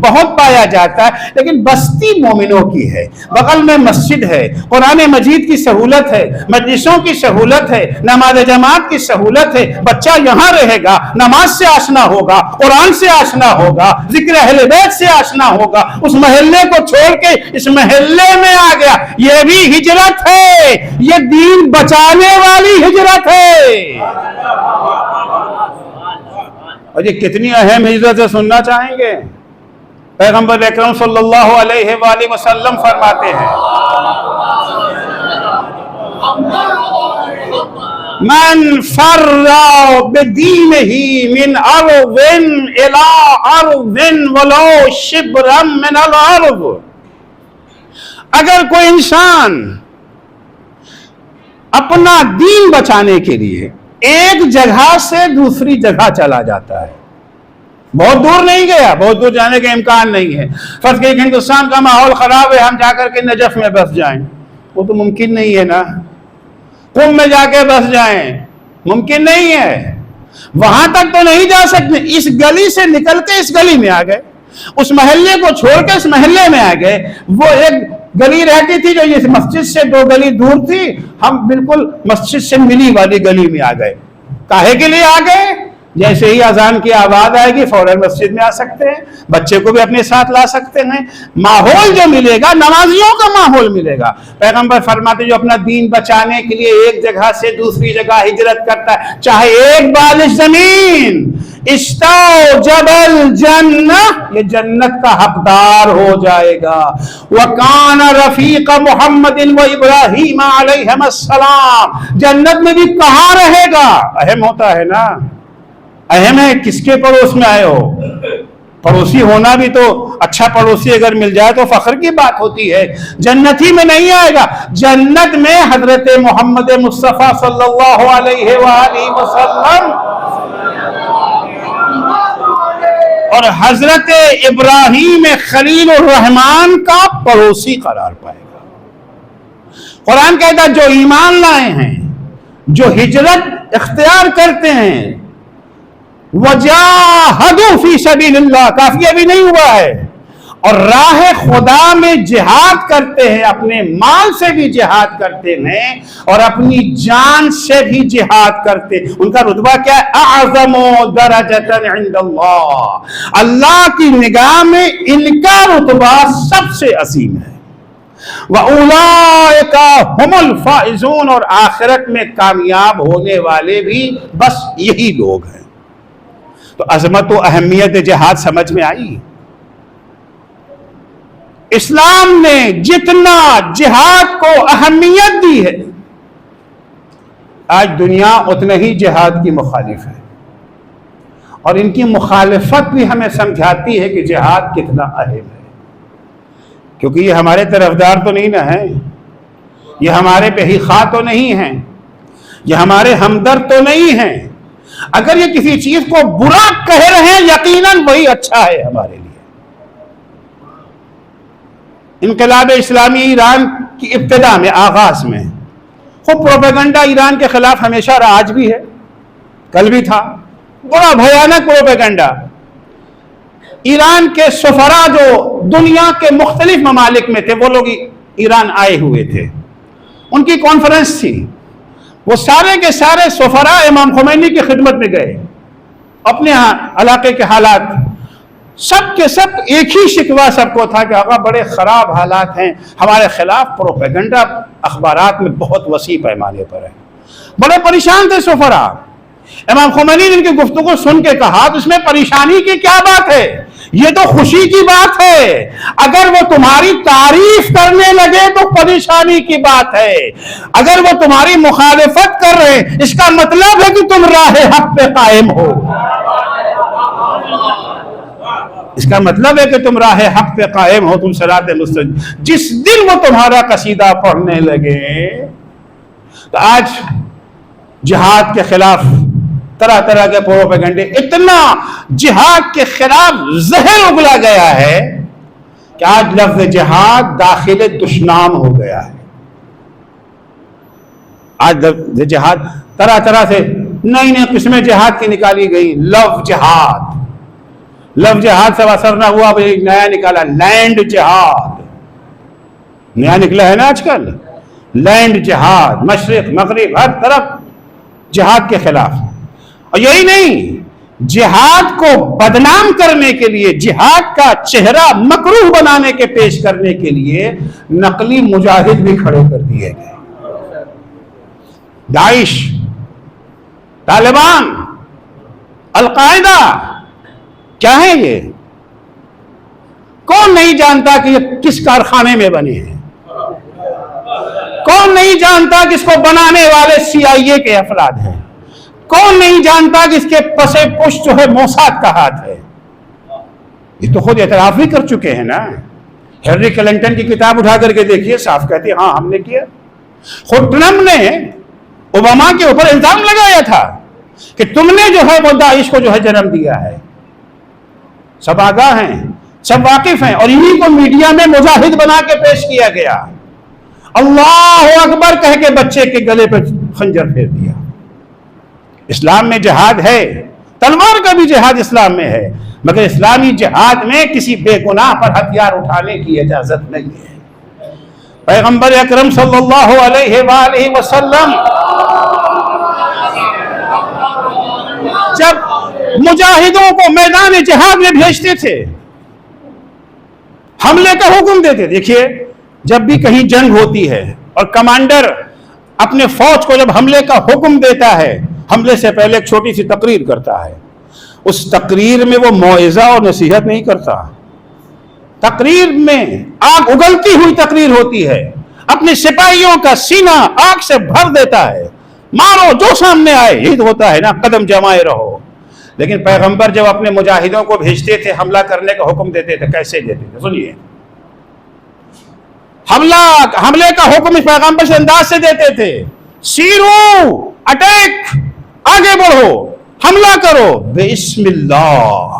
A: بہت پایا جاتا ہے، لیکن بستی مومنوں کی ہے، بغل میں مسجد ہے، قرآن مجید کی سہولت ہے، مجلسوں کی سہولت ہے، نماز جماعت کی سہولت ہے. بچہ یہاں رہے گا، نماز سے آشنا ہوگا، قرآن سے آشنا ہوگا، ذکر اہل بیت سے آشنا ہوگا. اس محلے کو چھوڑ کے اس محلے میں آ گیا، یہ بھی ہجرت ہے، یہ دین بچانے والی ہجرت ہے. اور یہ کتنی اہم ہجرت ہے سننا چاہیں گے؟ پیغمبر اکرم صلی اللہ علیہ وآلہ وسلم فرماتے ہیں من فر بدینہ من ارض الی ارض ولو شبرا من الارض، اگر کوئی انسان اپنا دین بچانے کے لیے ایک جگہ سے دوسری جگہ چلا جاتا ہے، بہت دور نہیں گیا، بہت دور جانے کا امکان نہیں ہے. فرض کہ ہندوستان کا ماحول خراب ہے، ہم جا کر کے نجف میں بس جائیں، وہ تو ممکن نہیں ہے نا. قم میں جا کے بس جائیں، ممکن نہیں ہے. وہاں تک تو نہیں جا سکتے، اس گلی سے نکل کے اس گلی میں آ گئے، اس محلے کو چھوڑ کے اس محلے میں آ گئے. وہ ایک گلی رہتی تھی جو یہ مسجد سے 2 گلی دور تھی، ہم بالکل مسجد سے ملی والی گلی میں آ گئے. کاہے کے لیے آ گئے؟ جیسے ہی اذان کی آواز آئے گی فوراً مسجد میں آ سکتے ہیں، بچے کو بھی اپنے ساتھ لا سکتے ہیں. ماحول جو ملے گا نمازیوں کا ماحول ملے گا. پیغمبر فرماتے جو اپنا دین بچانے کے لیے ایک جگہ سے دوسری جگہ ہجرت کرتا ہے، چاہے ایک بالش زمین، استوجب الجنہ، یہ جنت کا حقدار ہو جائے گا. وَكَانَ رَفِيقَ مُحَمَّدٍ وَإِبْرَاهِيمَ عَلَيْهِمَ السَّلَامِ، جنت میں بھی کہاں رہے گا؟ اہم ہوتا ہے نا، اہم ہے کس کے پڑوس میں آئے ہو. پڑوسی ہونا بھی تو اچھا پڑوسی اگر مل جائے تو فخر کی بات ہوتی ہے. جنتی میں نہیں آئے گا، جنت میں حضرت محمد مصطفیٰ صلی اللہ علیہ وآلہ وسلم اور حضرت ابراہیم خلیل الرحمن کا پڑوسی قرار پائے گا. قرآن کہتا ہے جو ایمان لائے ہیں، جو ہجرت اختیار کرتے ہیں، وجاہدوا فی سبیل اللہ، کافی ابھی نہیں ہوا ہے، اور راہ خدا میں جہاد کرتے ہیں، اپنے مال سے بھی جہاد کرتے ہیں اور اپنی جان سے بھی جہاد کرتے ہیں، ان کا رتبہ کیا ہے؟ اعظم درجۃ عند اللہ، اللہ کی نگاہ میں ان کا رتبہ سب سے عظیم ہے۔ وَأُولَئِكَ هُمُ الْفَائِزُونَ، اور آخرت میں کامیاب ہونے والے بھی بس یہی لوگ ہیں۔ تو عظمت و اہمیت جہاد سمجھ میں آئی؟ اسلام نے جتنا جہاد کو اہمیت دی ہے، آج دنیا اتنا ہی جہاد کی مخالف ہے، اور ان کی مخالفت بھی ہمیں سمجھاتی ہے کہ جہاد کتنا اہم ہے، کیونکہ یہ ہمارے طرفدار تو نہیں نہ ہیں، یہ ہمارے بہی خواہ تو نہیں ہیں، یہ ہمارے ہمدرد تو نہیں ہیں۔ اگر یہ کسی چیز کو برا کہہ رہے ہیں، یقیناً وہی اچھا ہے ہمارے لیے۔ انقلاب اسلامی ایران کی ابتدا میں، آغاز میں خوب پروپیگنڈا ایران کے خلاف ہمیشہ رہا، آج بھی ہے، کل بھی تھا، بڑا بھیانک پروپیگنڈا۔ ایران کے سفراء جو دنیا کے مختلف ممالک میں تھے، وہ لوگ ایران آئے ہوئے تھے، ان کی کانفرنس تھی، وہ سارے کے سارے سفراء امام خمینی کی خدمت میں گئے، اپنے علاقے کے حالات، سب کے سب ایک ہی شکوہ سب کو تھا کہ آقا بڑے خراب حالات ہیں، ہمارے خلاف پروپیگنڈا اخبارات میں بہت وسیع پیمانے پر ہے۔ بڑے پریشان تھے سفراء۔ امام خمینی نے ان کی گفتگو سن کے کہا تو اس میں پریشانی کی کیا بات ہے، یہ تو خوشی کی بات ہے، اگر وہ تمہاری تعریف کرنے لگے تو پریشانی کی بات ہے، اگر وہ تمہاری مخالفت کر رہے ہیں اس کا مطلب ہے کہ تم راہ حق پہ قائم ہو، اس کا مطلب ہے کہ تم راہ حق پہ قائم ہو، تم صراط مستقیم۔ جس دن وہ تمہارا قصیدہ پڑھنے لگے تو آج جہاد کے خلاف طرح طرح کے پروپیگنڈے، اتنا جہاد کے خلاف زہر اگلا گیا ہے کہ آج لفظ جہاد داخل دشنام ہو گیا ہے۔ آج لفظ جہاد طرح طرح سے نئی نئی قسمیں جہاد کی نکالی گئی۔ لفظ جہاد، لفظ جہاد سے اثر نہ ہوا، ایک نیا نکالا لینڈ جہاد، نیا نکلا ہے نا آج کل، لینڈ جہاد، مشرق مغرب ہر طرف جہاد کے خلاف۔ اور یہی نہیں، جہاد کو بدنام کرنے کے لیے، جہاد کا چہرہ مکروہ بنانے کے پیش کرنے کے لیے نقلی مجاہد بھی کھڑے کر دیے گئے۔ داعش، طالبان، القاعدہ، کیا ہے یہ؟ کون نہیں جانتا کہ یہ کس کارخانے میں بنے ہیں؟ کون نہیں جانتا کہ اس کو بنانے والے سی آئی اے کے افراد ہیں؟ کون نہیں جانتا کہ اس کے پسے پشت جو ہے موساد کا ہاتھ ہے؟ یہ تو خود اعتراف بھی کر چکے ہیں نا۔ ہیلری کلنٹن کی کتاب اٹھا کر کے دیکھیے، صاف کہتے ہیں ہاں ہم نے کیا۔ خود ٹرمپ نے اوباما کے اوپر الزام لگایا تھا کہ تم نے جو ہے وہ داعش کو جو ہے جنم دیا ہے۔ سب آگاہ ہیں، سب واقف ہیں، اور انہی کو میڈیا میں مجاہد بنا کے پیش کیا گیا۔ اللہ اکبر کہہ کے بچے کے گلے پہ خنجر پھیر دیا۔ اسلام میں جہاد ہے، تلوار کا بھی جہاد اسلام میں ہے، مگر اسلامی جہاد میں کسی بے گناہ پر ہتھیار اٹھانے کی اجازت نہیں ہے۔ پیغمبر اکرم صلی اللہ علیہ وآلہ وسلم جب مجاہدوں کو میدان جہاد میں بھیجتے تھے، حملے کا حکم دیتے، دیکھیے جب بھی کہیں جنگ ہوتی ہے اور کمانڈر اپنے فوج کو جب حملے کا حکم دیتا ہے، حملے سے پہلے ایک چھوٹی سی تقریر کرتا ہے۔ اس تقریر میں وہ موعظہ اور نصیحت نہیں کرتا، تقریر میں آگ اگلتی ہوئی تقریر ہوتی ہے، اپنے سپاہیوں کا سینہ آگ سے بھر دیتا ہے، مارو جو سامنے آئے، یہی تو ہوتا ہے نا، قدم جمائے رہو۔ لیکن پیغمبر جب اپنے مجاہدوں کو بھیجتے تھے، حملہ کرنے کا حکم دیتے تھے، کیسے دیتے تھے؟ سنیے، حملے کا حکم اس پیغمبر سے انداز سے دیتے تھے، سیرو، اٹیک، آگے بڑھو، حملہ کرو، بسم اللہ،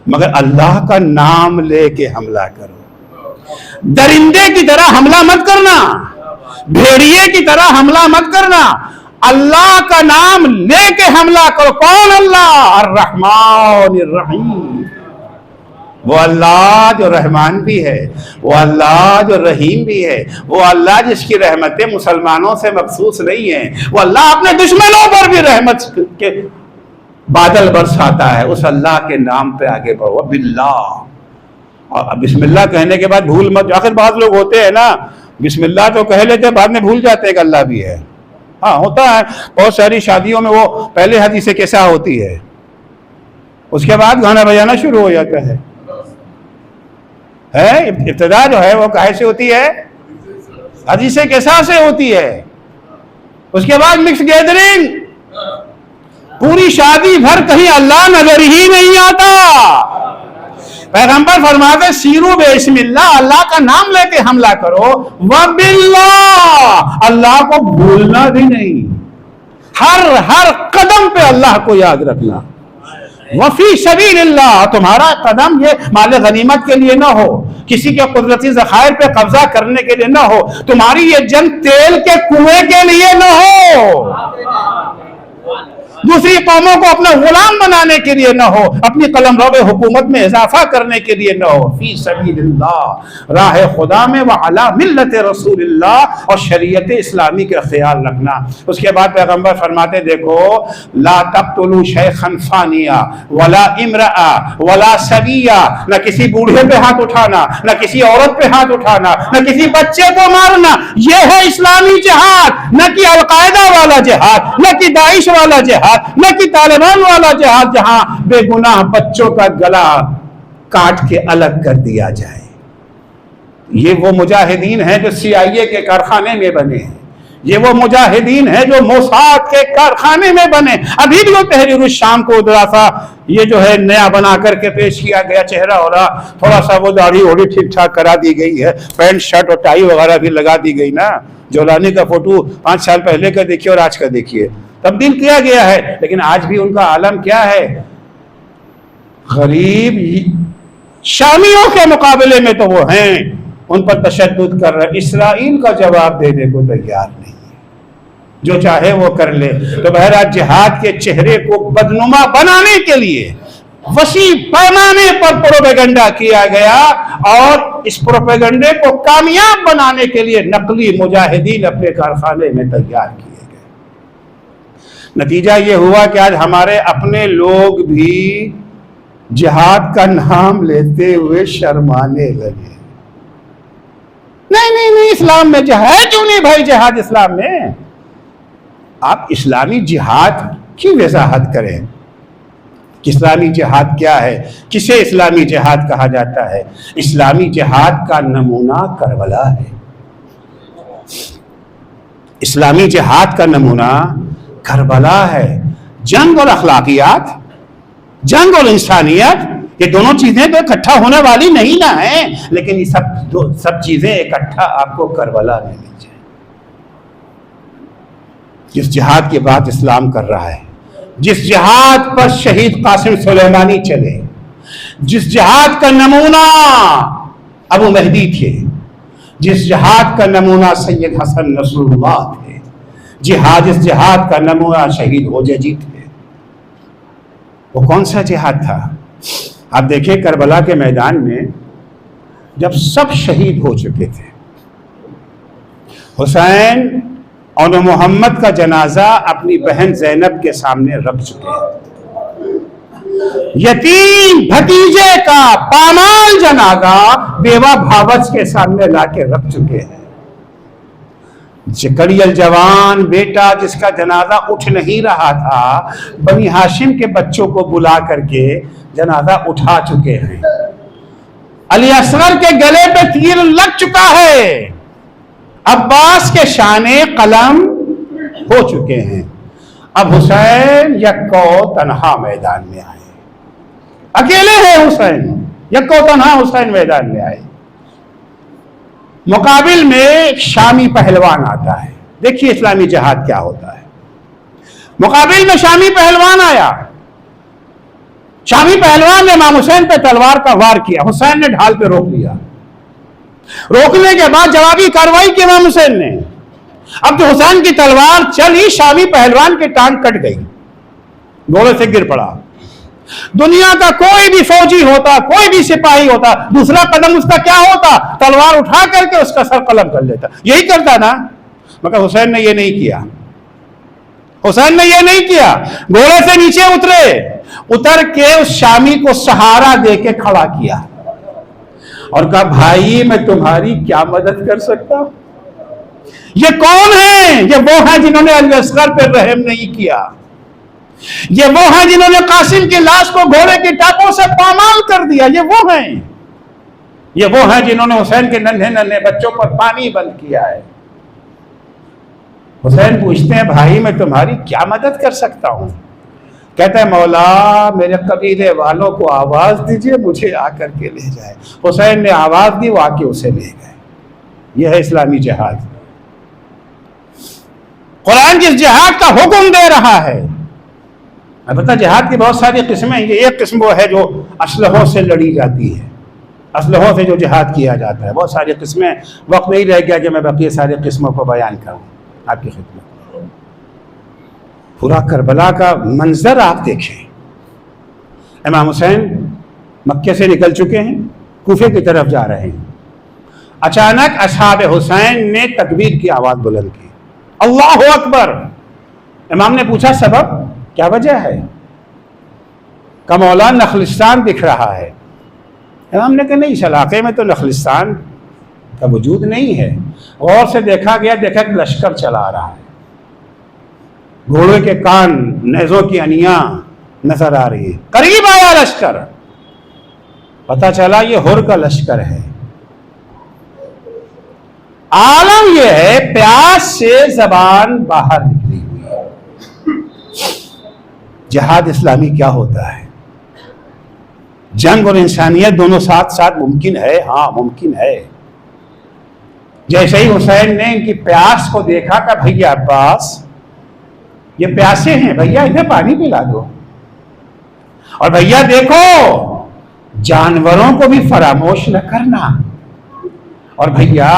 A: مگر اللہ کا نام لے کے حملہ کرو۔ درندے کی طرح حملہ مت کرنا، بھیڑیے کی طرح حملہ مت کرنا، اللہ کا نام لے کے حملہ کرو۔ کون اللہ؟ الرحمن الرحیم، وہ اللہ جو رحمان بھی ہے، وہ اللہ جو رحیم بھی ہے، وہ اللہ جس کی رحمتیں مسلمانوں سے مخصوص نہیں ہیں، وہ اللہ اپنے دشمنوں پر بھی رحمت کے بادل برساتا ہے. اس اللہ کے نام پہ آگے بڑھو باللہ. اور بسم اللہ کہنے کے بعد بھول مت. آخر بعض لوگ ہوتے ہیں نا بسم اللہ تو کہہ لیتے بعد میں بھول جاتے ہیں کہ اللہ بھی ہے. ہاں ہوتا ہے بہت ساری شادیوں میں. وہ پہلے حدیث کیسا ہوتی ہے، اس کے بعد گانا بجانا شروع ہو جاتا ہے. ابتدا جو ہے وہ کہے سے ہوتی ہے، حدیث کیسا سے ہوتی ہے. اس کے بعد مکس گیدرنگ، پوری شادی بھر کہیں اللہ نظر ہی نہیں آتا. پیغمبر فرماتے سیرو بسم اللہ، اللہ کا نام لے کے حملہ کرو. وباللہ، اللہ کو بھولنا بھی نہیں. ہر قدم پہ اللہ کو یاد رکھنا. وفی سبیل اللہ، تمہارا قدم یہ مال غنیمت کے لیے نہ ہو، کسی کے قدرتی ذخائر پہ قبضہ کرنے کے لیے نہ ہو، تمہاری یہ جنگ تیل کے کنویں کے لیے نہ ہو، دوسری قوموں کو اپنا غلام بنانے کے لیے نہ ہو، اپنی قلمرو حکومت میں اضافہ کرنے کے لیے نہ ہو. فی سبیل اللہ، راہ خدا میں، وعلی ملت رسول اللہ، اور شریعت اسلامی کا خیال رکھنا. اس کے بعد پیغمبر فرماتے دیکھو لا تقتلوا شیخا فانیا ولا امرأ ولا سبیا، نہ کسی بوڑھے پہ ہاتھ اٹھانا، نہ کسی عورت پہ ہاتھ اٹھانا، نہ کسی بچے کو مارنا. یہ ہے اسلامی جہاد، نہ کہ القاعدہ والا جہاد، نہ کہ داعش والا جہاد، نہ کہ طالبان والا جہاد جہاں بے گناہ بچوں کا گلا کاٹ کے الگ کر دیا جائے. یہ وہ مجاہدین ہیں جو CIA کے کارخانے میں بنے ہیں، یہ وہ مجاہدین ہیں جو موساد کے کارخانے میں بنے. ابھی بھی وہ تحریر الشام کو ادھر سا یہ جو ہے نیا بنا کر کے پیش کیا گیا چہرہ ہو رہا، تھوڑا سا وہ داڑھی اوڑھی ٹھیک ٹھاک کرا دی گئی ہے، پینٹ شرٹ اور ٹائی وغیرہ بھی لگا دی گئی نا. جولانی کا فوٹو 5 سال پہلے کا دیکھیے اور آج کا دیکھیے، تبدیل کیا گیا ہے. لیکن آج بھی ان کا عالم کیا ہے؟ غریب شامیوں کے مقابلے میں تو وہ ہیں، ان پر تشدد کر رہے. اسرائیل کا جواب دینے کو تیار نہیں ہے، جو چاہے وہ کر لے. تو بہرحال جہاد کے چہرے کو بدنما بنانے کے لیے وسیع پیمانے پر پروپیگنڈا کیا گیا، اور اس پروپیگنڈے کو کامیاب بنانے کے لیے نقلی مجاہدین اپنے کارخانے میں تیار کیے. نتیجہ یہ ہوا کہ آج ہمارے اپنے لوگ بھی جہاد کا نام لیتے ہوئے شرمانے لگے. نہیں اسلام میں جہاد کیوں نہیں بھائی؟ جہاد اسلام میں. آپ اسلامی جہاد کی وضاحت کریں. اسلامی جہاد کیا ہے؟ کسے اسلامی جہاد کہا جاتا ہے؟ اسلامی جہاد کا نمونہ کربلا ہے. اسلامی جہاد کا نمونہ کربلا ہے. جنگ اور اخلاقیات، جنگ اور انسانیت، یہ دونوں چیزیں تو اکٹھا ہونے والی نہیں نہ ہیں، لیکن یہ سب چیزیں اکٹھا آپ کو کربلا میں مل جائیں. جس جہاد کی بات اسلام کر رہا ہے، جس جہاد پر شہید قاسم سلیمانی چلے، جس جہاد کا نمونہ ابو مہدی تھے، جس جہاد کا نمونہ سید حسن نصر اللہ تھے، جس جہاد کا نمونہ شہید ہوجی تھے، وہ کون سا جہاد تھا؟ آپ دیکھیں کربلا کے میدان میں جب سب شہید ہو چکے تھے، حسین اور محمد کا جنازہ اپنی بہن زینب کے سامنے رکھ چکے ہیں، یتیم بھتیجے کا پامال جنازہ بیوہ بھاوچ کے سامنے لا کے رکھ چکے ہیں، جکڑیل جوان بیٹا جس کا جنازہ اٹھ نہیں رہا تھا، بنی ہاشم کے بچوں کو بلا کر کے جنازہ اٹھا چکے ہیں، علی اصغر کے گلے پہ تیر لگ چکا ہے، عباس کے شانے قلم ہو چکے ہیں. اب حسین یکو تنہا میدان میں آئے، اکیلے ہیں حسین، یکو تنہا حسین میدان میں آئے. مقابل میں ایک شامی پہلوان آتا ہے. دیکھیے اسلامی جہاد کیا ہوتا ہے. مقابل میں شامی پہلوان آیا، شامی پہلوان نے امام حسین پہ تلوار کا وار کیا، حسین نے ڈھال پہ روک لیا. روکنے کے بعد جوابی کارروائی کی امام حسین نے. اب جو حسین کی تلوار چلی، شامی پہلوان کی ٹانگ کٹ گئی، گھوڑے سے گر پڑا. دنیا کا کوئی بھی فوجی ہوتا، کوئی بھی سپاہی ہوتا، دوسرا قدم اس کا کیا ہوتا؟ تلوار اٹھا کر کے اس کا سر قلم کر لیتا، یہی کرتا نا، مگر حسین نے یہ نہیں کیا۔ حسین نے یہ نہیں کیا، گھوڑے سے نیچے اتر کے اس شامی کو سہارا دے کے کھڑا کیا اور کہا بھائی میں تمہاری کیا مدد کر سکتا ہوں؟ یہ کون ہیں؟ یہ وہ ہیں جنہوں نے علی اصغر پہ رحم نہیں کیا، یہ وہ ہیں جنہوں نے قاسم کی لاش کو گھوڑے کی ٹانگوں سے پامال کر دیا، یہ وہ ہیں، یہ وہ ہیں جنہوں نے حسین کے ننھے ننھے بچوں پر پانی بند کیا ہے۔ حسین پوچھتے ہیں بھائی میں تمہاری کیا مدد کر سکتا ہوں؟ کہتا ہے مولا میرے قبیلے والوں کو آواز دیجئے مجھے آ کر کے لے جائے۔ حسین نے آواز دی، وہ آ کے اسے لے گئے۔ یہ ہے اسلامی جہاد۔ قرآن جس جہاد کا حکم دے رہا ہے، البتہ جہاد کی بہت ساری قسمیں ہیں، یہ ایک قسم وہ ہے جو اسلحوں سے لڑی جاتی ہے، اسلحوں سے جو جہاد کیا جاتا ہے، بہت ساری قسمیں، وقت نہیں رہ گیا کہ میں بقیہ ساری قسموں کو بیان کروں آپ کی خدمت۔ پورا کربلا کا منظر آپ دیکھیں، امام حسین مکے سے نکل چکے ہیں، کوفے کی طرف جا رہے ہیں، اچانک اصحاب حسین نے تکبیر کی آواز بلند کی، اللہ اکبر۔ امام نے پوچھا سبب کیا وجہ ہے؟ کہ مولا نخلستان دکھ رہا ہے۔ امام نے کہا نہیں، اس علاقے میں تو نخلستان کا وجود نہیں ہے۔ غور سے دیکھا گیا، دیکھا کہ لشکر چلا رہا ہے، گھوڑے کے کان، نیزوں کی انیاں نظر آ رہی ہے، قریب آیا لشکر، پتہ چلا یہ ہر کا لشکر ہے۔ عالم یہ ہے پیاس سے زبان باہر نکلی ہوئی ہے۔ جہاد اسلامی کیا ہوتا ہے؟ جنگ اور انسانیت دونوں ساتھ ساتھ ممکن ہے، ہاں ممکن ہے۔ جیسے ہی حسین نے ان کی پیاس کو دیکھا کہ بھیا عباس یہ پیاسے ہیں، بھیا انہیں پانی پلا دو، اور بھیا دیکھو جانوروں کو بھی فراموش نہ کرنا، اور بھیا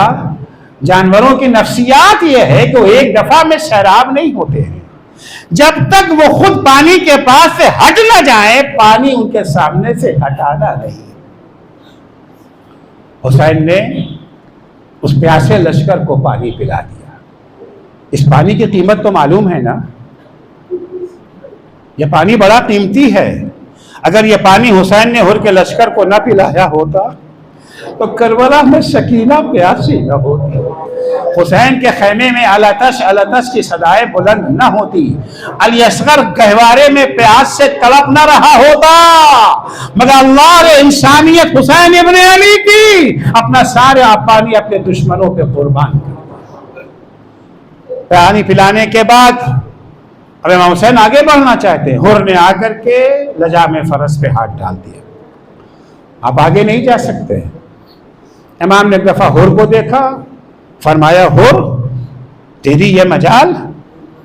A: جانوروں کی نفسیات یہ ہے کہ وہ ایک دفعہ میں سیراب نہیں ہوتے ہیں، جب تک وہ خود پانی کے پاس سے ہٹ نہ جائیں پانی ان کے سامنے سے ہٹانا نہیں۔ حسین نے اس پیاسے لشکر کو پانی پلا دیا۔ اس پانی کی قیمت تو معلوم ہے نا، یہ پانی بڑا قیمتی ہے۔ اگر یہ پانی حسین نے ہر کے لشکر کو نہ پلایا ہوتا تو کربلا میں سکینہ پیاسی نہ ہوتی، حسین کے خیمے میں الاتش الاتش کی صدائیں بلند نہ ہوتی، علی اصغر گہوارے میں پیاس سے تڑپ نہ رہا ہوتا، مگر اللہ نے انسانیت حسین ابن علی کی اپنا سارا پانی اپنے دشمنوں پہ قربان کر۔ پانی پلانے کے بعد اب امام حسین آگے بڑھنا چاہتے ہیں، ہر نے آ کر کے لجام فرس پہ ہاتھ ڈال دیا، آپ آگے نہیں جا سکتے۔ امام نے ایک دفعہ ہر کو دیکھا، فرمایا ہر تیری یہ مجال،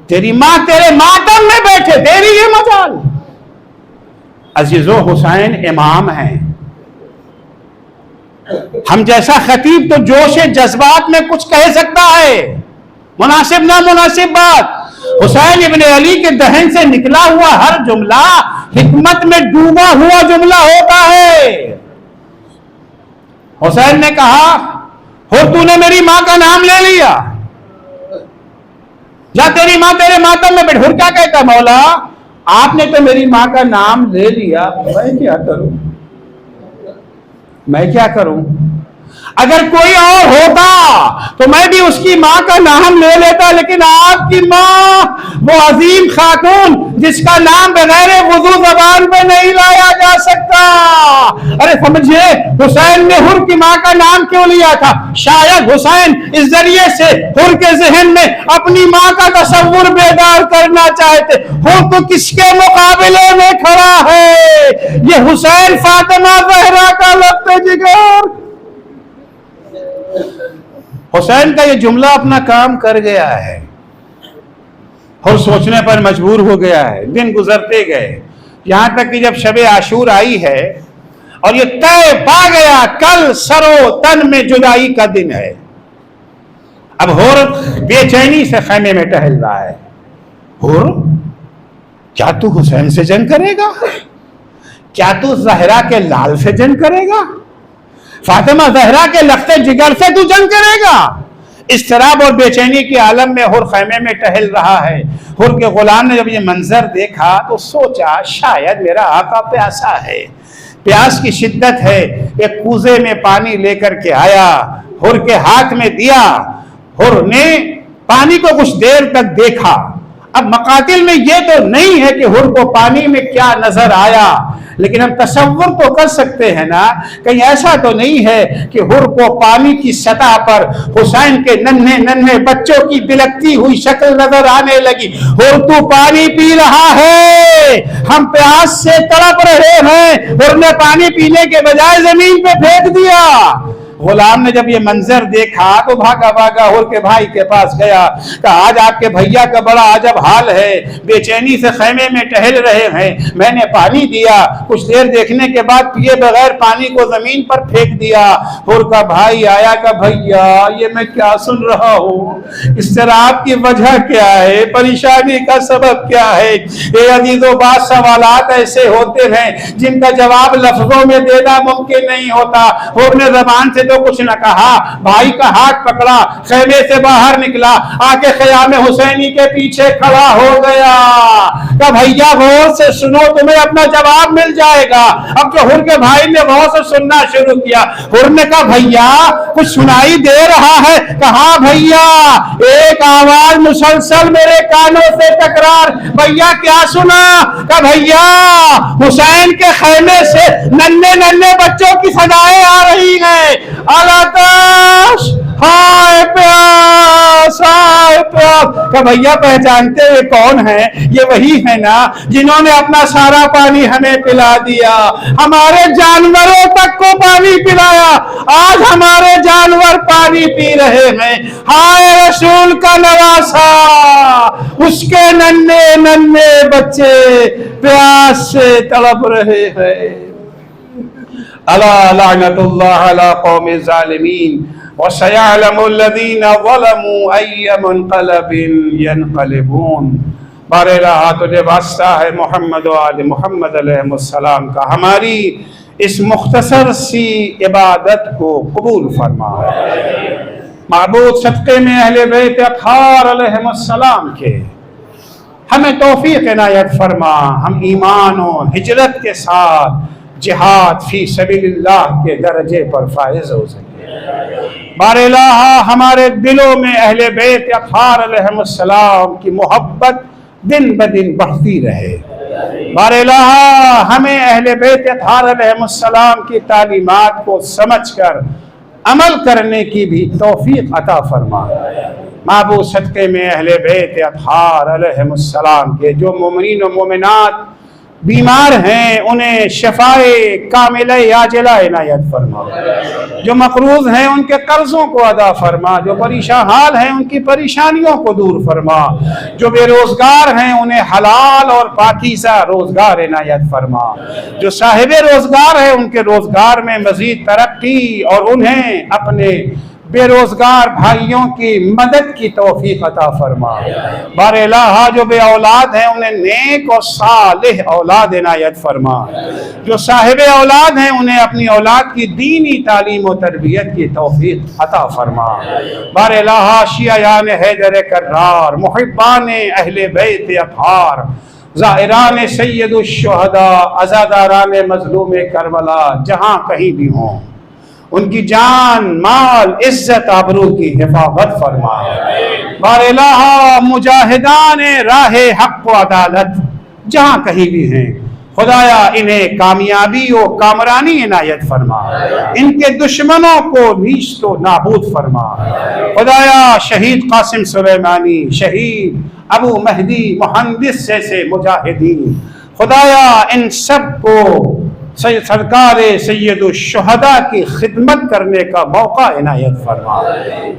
A: تیری ماں تیرے ماتم میں بیٹھے، تیری یہ مجال۔ عزیزو حسین امام ہیں، ہم جیسا خطیب تو جوش جذبات میں کچھ کہہ سکتا ہے، مناسب نامناسب بات۔ حسین ابن علی کے دہن سے نکلا ہوا ہر جملہ حکمت میں ڈوبا ہوا جملہ ہوتا ہے۔ حسین نے کہا ہو تو نے میری ماں کا نام لے لیا، جا تیری ماں تیرے ماتم میں بیٹھ۔ ہر کیا کہتا مولا آپ نے تو میری ماں کا نام لے لیا، میں کیا کروں، میں کیا کروں؟ اگر کوئی اور ہوتا تو میں بھی اس کی ماں کا نام لے لیتا، لیکن آپ کی ماں وہ عظیم خاتون جس کا نام بغیر وضو زبان پہ نہیں لایا جا سکتا۔ ارے سمجھے حسین نے ہر کی ماں کا نام کیوں لیا تھا؟ شاید حسین اس ذریعے سے ہر کے ذہن میں اپنی ماں کا تصور بیدار کرنا چاہتے۔ ہر تو کس کے مقابلے میں کھڑا ہے؟ یہ حسین فاطمہ زہرا کا لبت جگر۔ حسین کا یہ جملہ اپنا کام کر گیا ہے، اور سوچنے پر مجبور ہو گیا ہے۔ دن گزرتے گئے، یہاں تک کہ جب شب عاشور آئی ہے اور یہ طے پا گیا کل سر و تن میں جدائی کا دن ہے، اب ہور بے چینی سے خیمے میں ٹہل رہا ہے۔ ہور کیا تو حسین سے جنگ کرے گا؟ کیا تو زہرا کے لال سے جنگ کرے گا؟ فاطمہ زہرا کے لخت جگر سے تو جنگ کرے گا؟ اضطراب اور بے چینی کے عالم میں حر خیمے میں ٹہل رہا ہے۔ حر کے غلام نے جب یہ منظر دیکھا تو سوچا شاید میرا آقا پیاسا ہے، پیاس کی شدت ہے۔ ایک کوزے میں پانی لے کر کے آیا، حر کے ہاتھ میں دیا۔ حر نے پانی کو کچھ دیر تک دیکھا۔ اب مقاتل میں یہ تو نہیں ہے کہ حر کو پانی میں کیا نظر آیا، لیکن ہم تصور تو کر سکتے ہیں نا، کہیں ایسا تو نہیں ہے کہ حر کو پانی کی سطح پر حسین کے ننھے ننھے بچوں کی بلکتی ہوئی شکل نظر آنے لگی۔ حر تو پانی پی رہا ہے، ہم پیاس سے تڑپ رہے ہیں، حر نے پانی پینے کے بجائے زمین پہ پھینک دیا۔ غلام نے جب یہ منظر دیکھا تو بھاگا بھاگا حر کے بھائی کے پاس گیا، کہا آج آپ کے بھیا کا بڑا عجب حال ہے، بے چینی سے خیمے میں ٹہل رہے ہیں، میں نے پانی دیا، کچھ دیر دیکھنے کے بعد پیے بغیر پانی کو زمین پر پھینک دیا۔ حر کا بھائی آیا کہ بھیا یہ میں کیا سن رہا ہوں، اضطراب کی وجہ کیا ہے، پریشانی کا سبب کیا ہے؟ اے عزیزو، بعض سوالات ایسے ہوتے ہیں جن کا جواب لفظوں میں دینا ممکن نہیں ہوتا۔ حر نے زبان سے تو کچھ نہ کہا، بھائی کا ہاتھ پکڑا، خیمے سے باہر نکلا، آ کے خیام حسینی کے پیچھے کھڑا ہو گیا۔ کہ بھیا غور سے سنو، تمہیں اپنا جواب مل جائے گا۔ اب جو حر کے بھائی نے غور سے سننا شروع کیا، حر نے کہا بھیا کچھ سنائی دے رہا ہے؟ کہا بھیا ایک آواز مسلسل میرے کانوں سے تکرار، بھیا کیا سنا؟ کہ بھیا حسین کے خیمے سے ننھے ننھے بچوں کی صدائیں آ رہی ہیں، آلاتش ہائے پیاس ہائے پیاس۔ کہ بھیا پہچانتے ہوئے کون ہیں؟ یہ وہی ہے نا جنہوں نے اپنا سارا پانی ہمیں پلا دیا، ہمارے جانوروں تک کو پانی پلایا، آج ہمارے جانور پانی پی رہے ہیں۔ ہائے رسول کا نواسا، اس کے ننھے ننھے بچے پیاس سے تڑپ رہے ہیں۔ الا لعنت اللہ علی قوم الظالمین وسيعلم الذين ظلموا أي منقلب ينقلبون۔ بار الہ تجھے واسطہ ہے محمد و آل محمد علیہ السلام کا، ہماری اس مختصر سی عبادت کو قبول فرما۔ معبود صدقے میں اہل بیت اطہار علیہ السلام کے ہمیں توفیق عنایت فرما، ہم ایمان و ہجرت کے ساتھ جہاد فی سبیل اللہ کے درجے پر فائز ہو سکے۔ بار الہ ہمارے دلوں میں اہل بیت اطہار علیہ السلام کی محبت دن بدن بڑھتی رہے۔ بار الہ ہمیں اہل بیت اطہار علیہ السلام کی تعلیمات کو سمجھ کر عمل کرنے کی بھی توفیق عطا فرما۔ معبود صدقے میں اہل بیت اطہار علیہ السلام کے جو مومنین و مومنات بیمار ہیں انہیں شفائے کاملہ عاجلہ عنایت فرما، جو مقروض ہیں ان کے قرضوں کو ادا فرما، جو پریشان حال ہیں ان کی پریشانیوں کو دور فرما، جو بے روزگار ہیں انہیں حلال اور پاکیزہ روزگار عنایت فرما، جو صاحب روزگار ہیں ان کے روزگار میں مزید ترقی اور انہیں اپنے بے روزگار بھائیوں کی مدد کی توفیق عطا فرما۔ بار الہ جو بے اولاد ہیں انہیں نیک اور صالح اولاد عنایت فرما، جو صاحب اولاد ہیں انہیں اپنی اولاد کی دینی تعلیم و تربیت کی توفیق عطا فرما۔ بار الہ شیعیان حیدر کرار، محبان اہل بیت اطہار، زائران سید الشہداء، عزاداران مظلوم کربلا جہاں کہیں بھی ہوں، ان کی جان مال عزت آبرو کی حفاظت فرما۔ بار الہ مجاہدان راہ حق و عدالت جہاں کہیں بھی ہیں، خدایا انہیں کامیابی و کامرانی عنایت فرما، ان کے دشمنوں کو نیست و نابود فرما۔ خدایا شہید قاسم سلیمانی، شہید ابو مہدی مہندس جیسے مجاہدین، خدایا ان سب کو سرکار سید الشہداء کی خدمت کرنے کا موقع عنایت فرما۔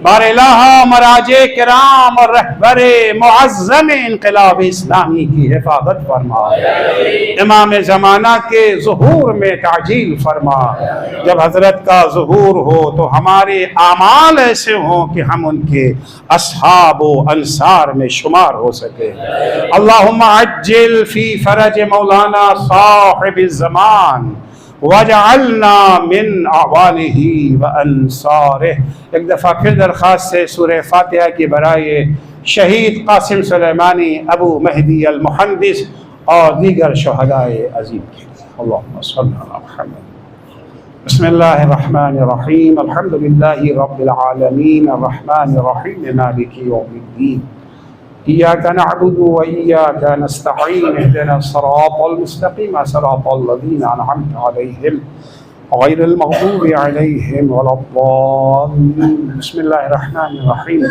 A: بار الہ مراج کرام اور رہبر معظم انقلاب اسلامی کی حفاظت فرما۔ امام زمانہ کے ظہور میں تعجیل فرما۔ جب حضرت کا ظہور ہو تو ہمارے اعمال ایسے ہوں کہ ہم ان کے اصحاب و انصار میں شمار ہو سکے۔ اللہم عجل فی فرج مولانا صاحب الزمان وَجَعَلْنَا مِنْ أَعْوَانِهِ وَأَنصَارِهِ۔ ایک دفعہ پھر درخواست سے سورہ فاتحہ کی برائے شہید قاسم سلیمانی، ابو مہدی المحندث اور دیگر شہداء عظیم کی۔ اللہم صلی علی محمد۔ بسم اللہ الرحمن الرحیم، الحمد للہ رب العالمین، الرحمن الرحیم، مالک یوم الدین، إياك نعبد وإياك نستعين، اهدنا الصراط المستقيم صراط الذين أنعمت عليهم غير المغضوب عليهم ولا الضالين. بسم الله الرحمن الرحيم.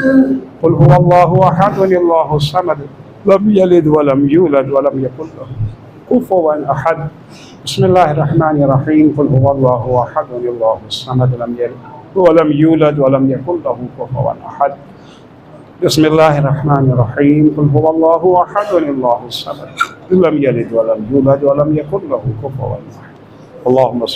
A: قل هو الله أحد الله الصمد لم يلد ولم يولد ولم يكن له كفوا أحد. بسم الله الرحمن الرحيم. قل هو الله أحد الله الصمد لم يلد ولم يولد ولم يكن له كفوا أحد. بسم اللہ الرحمن الرحیم، قل هو اللہ احد اللہ الصمد لم یلد ولم یولد ولم یکن له کفوا احد۔ اللہم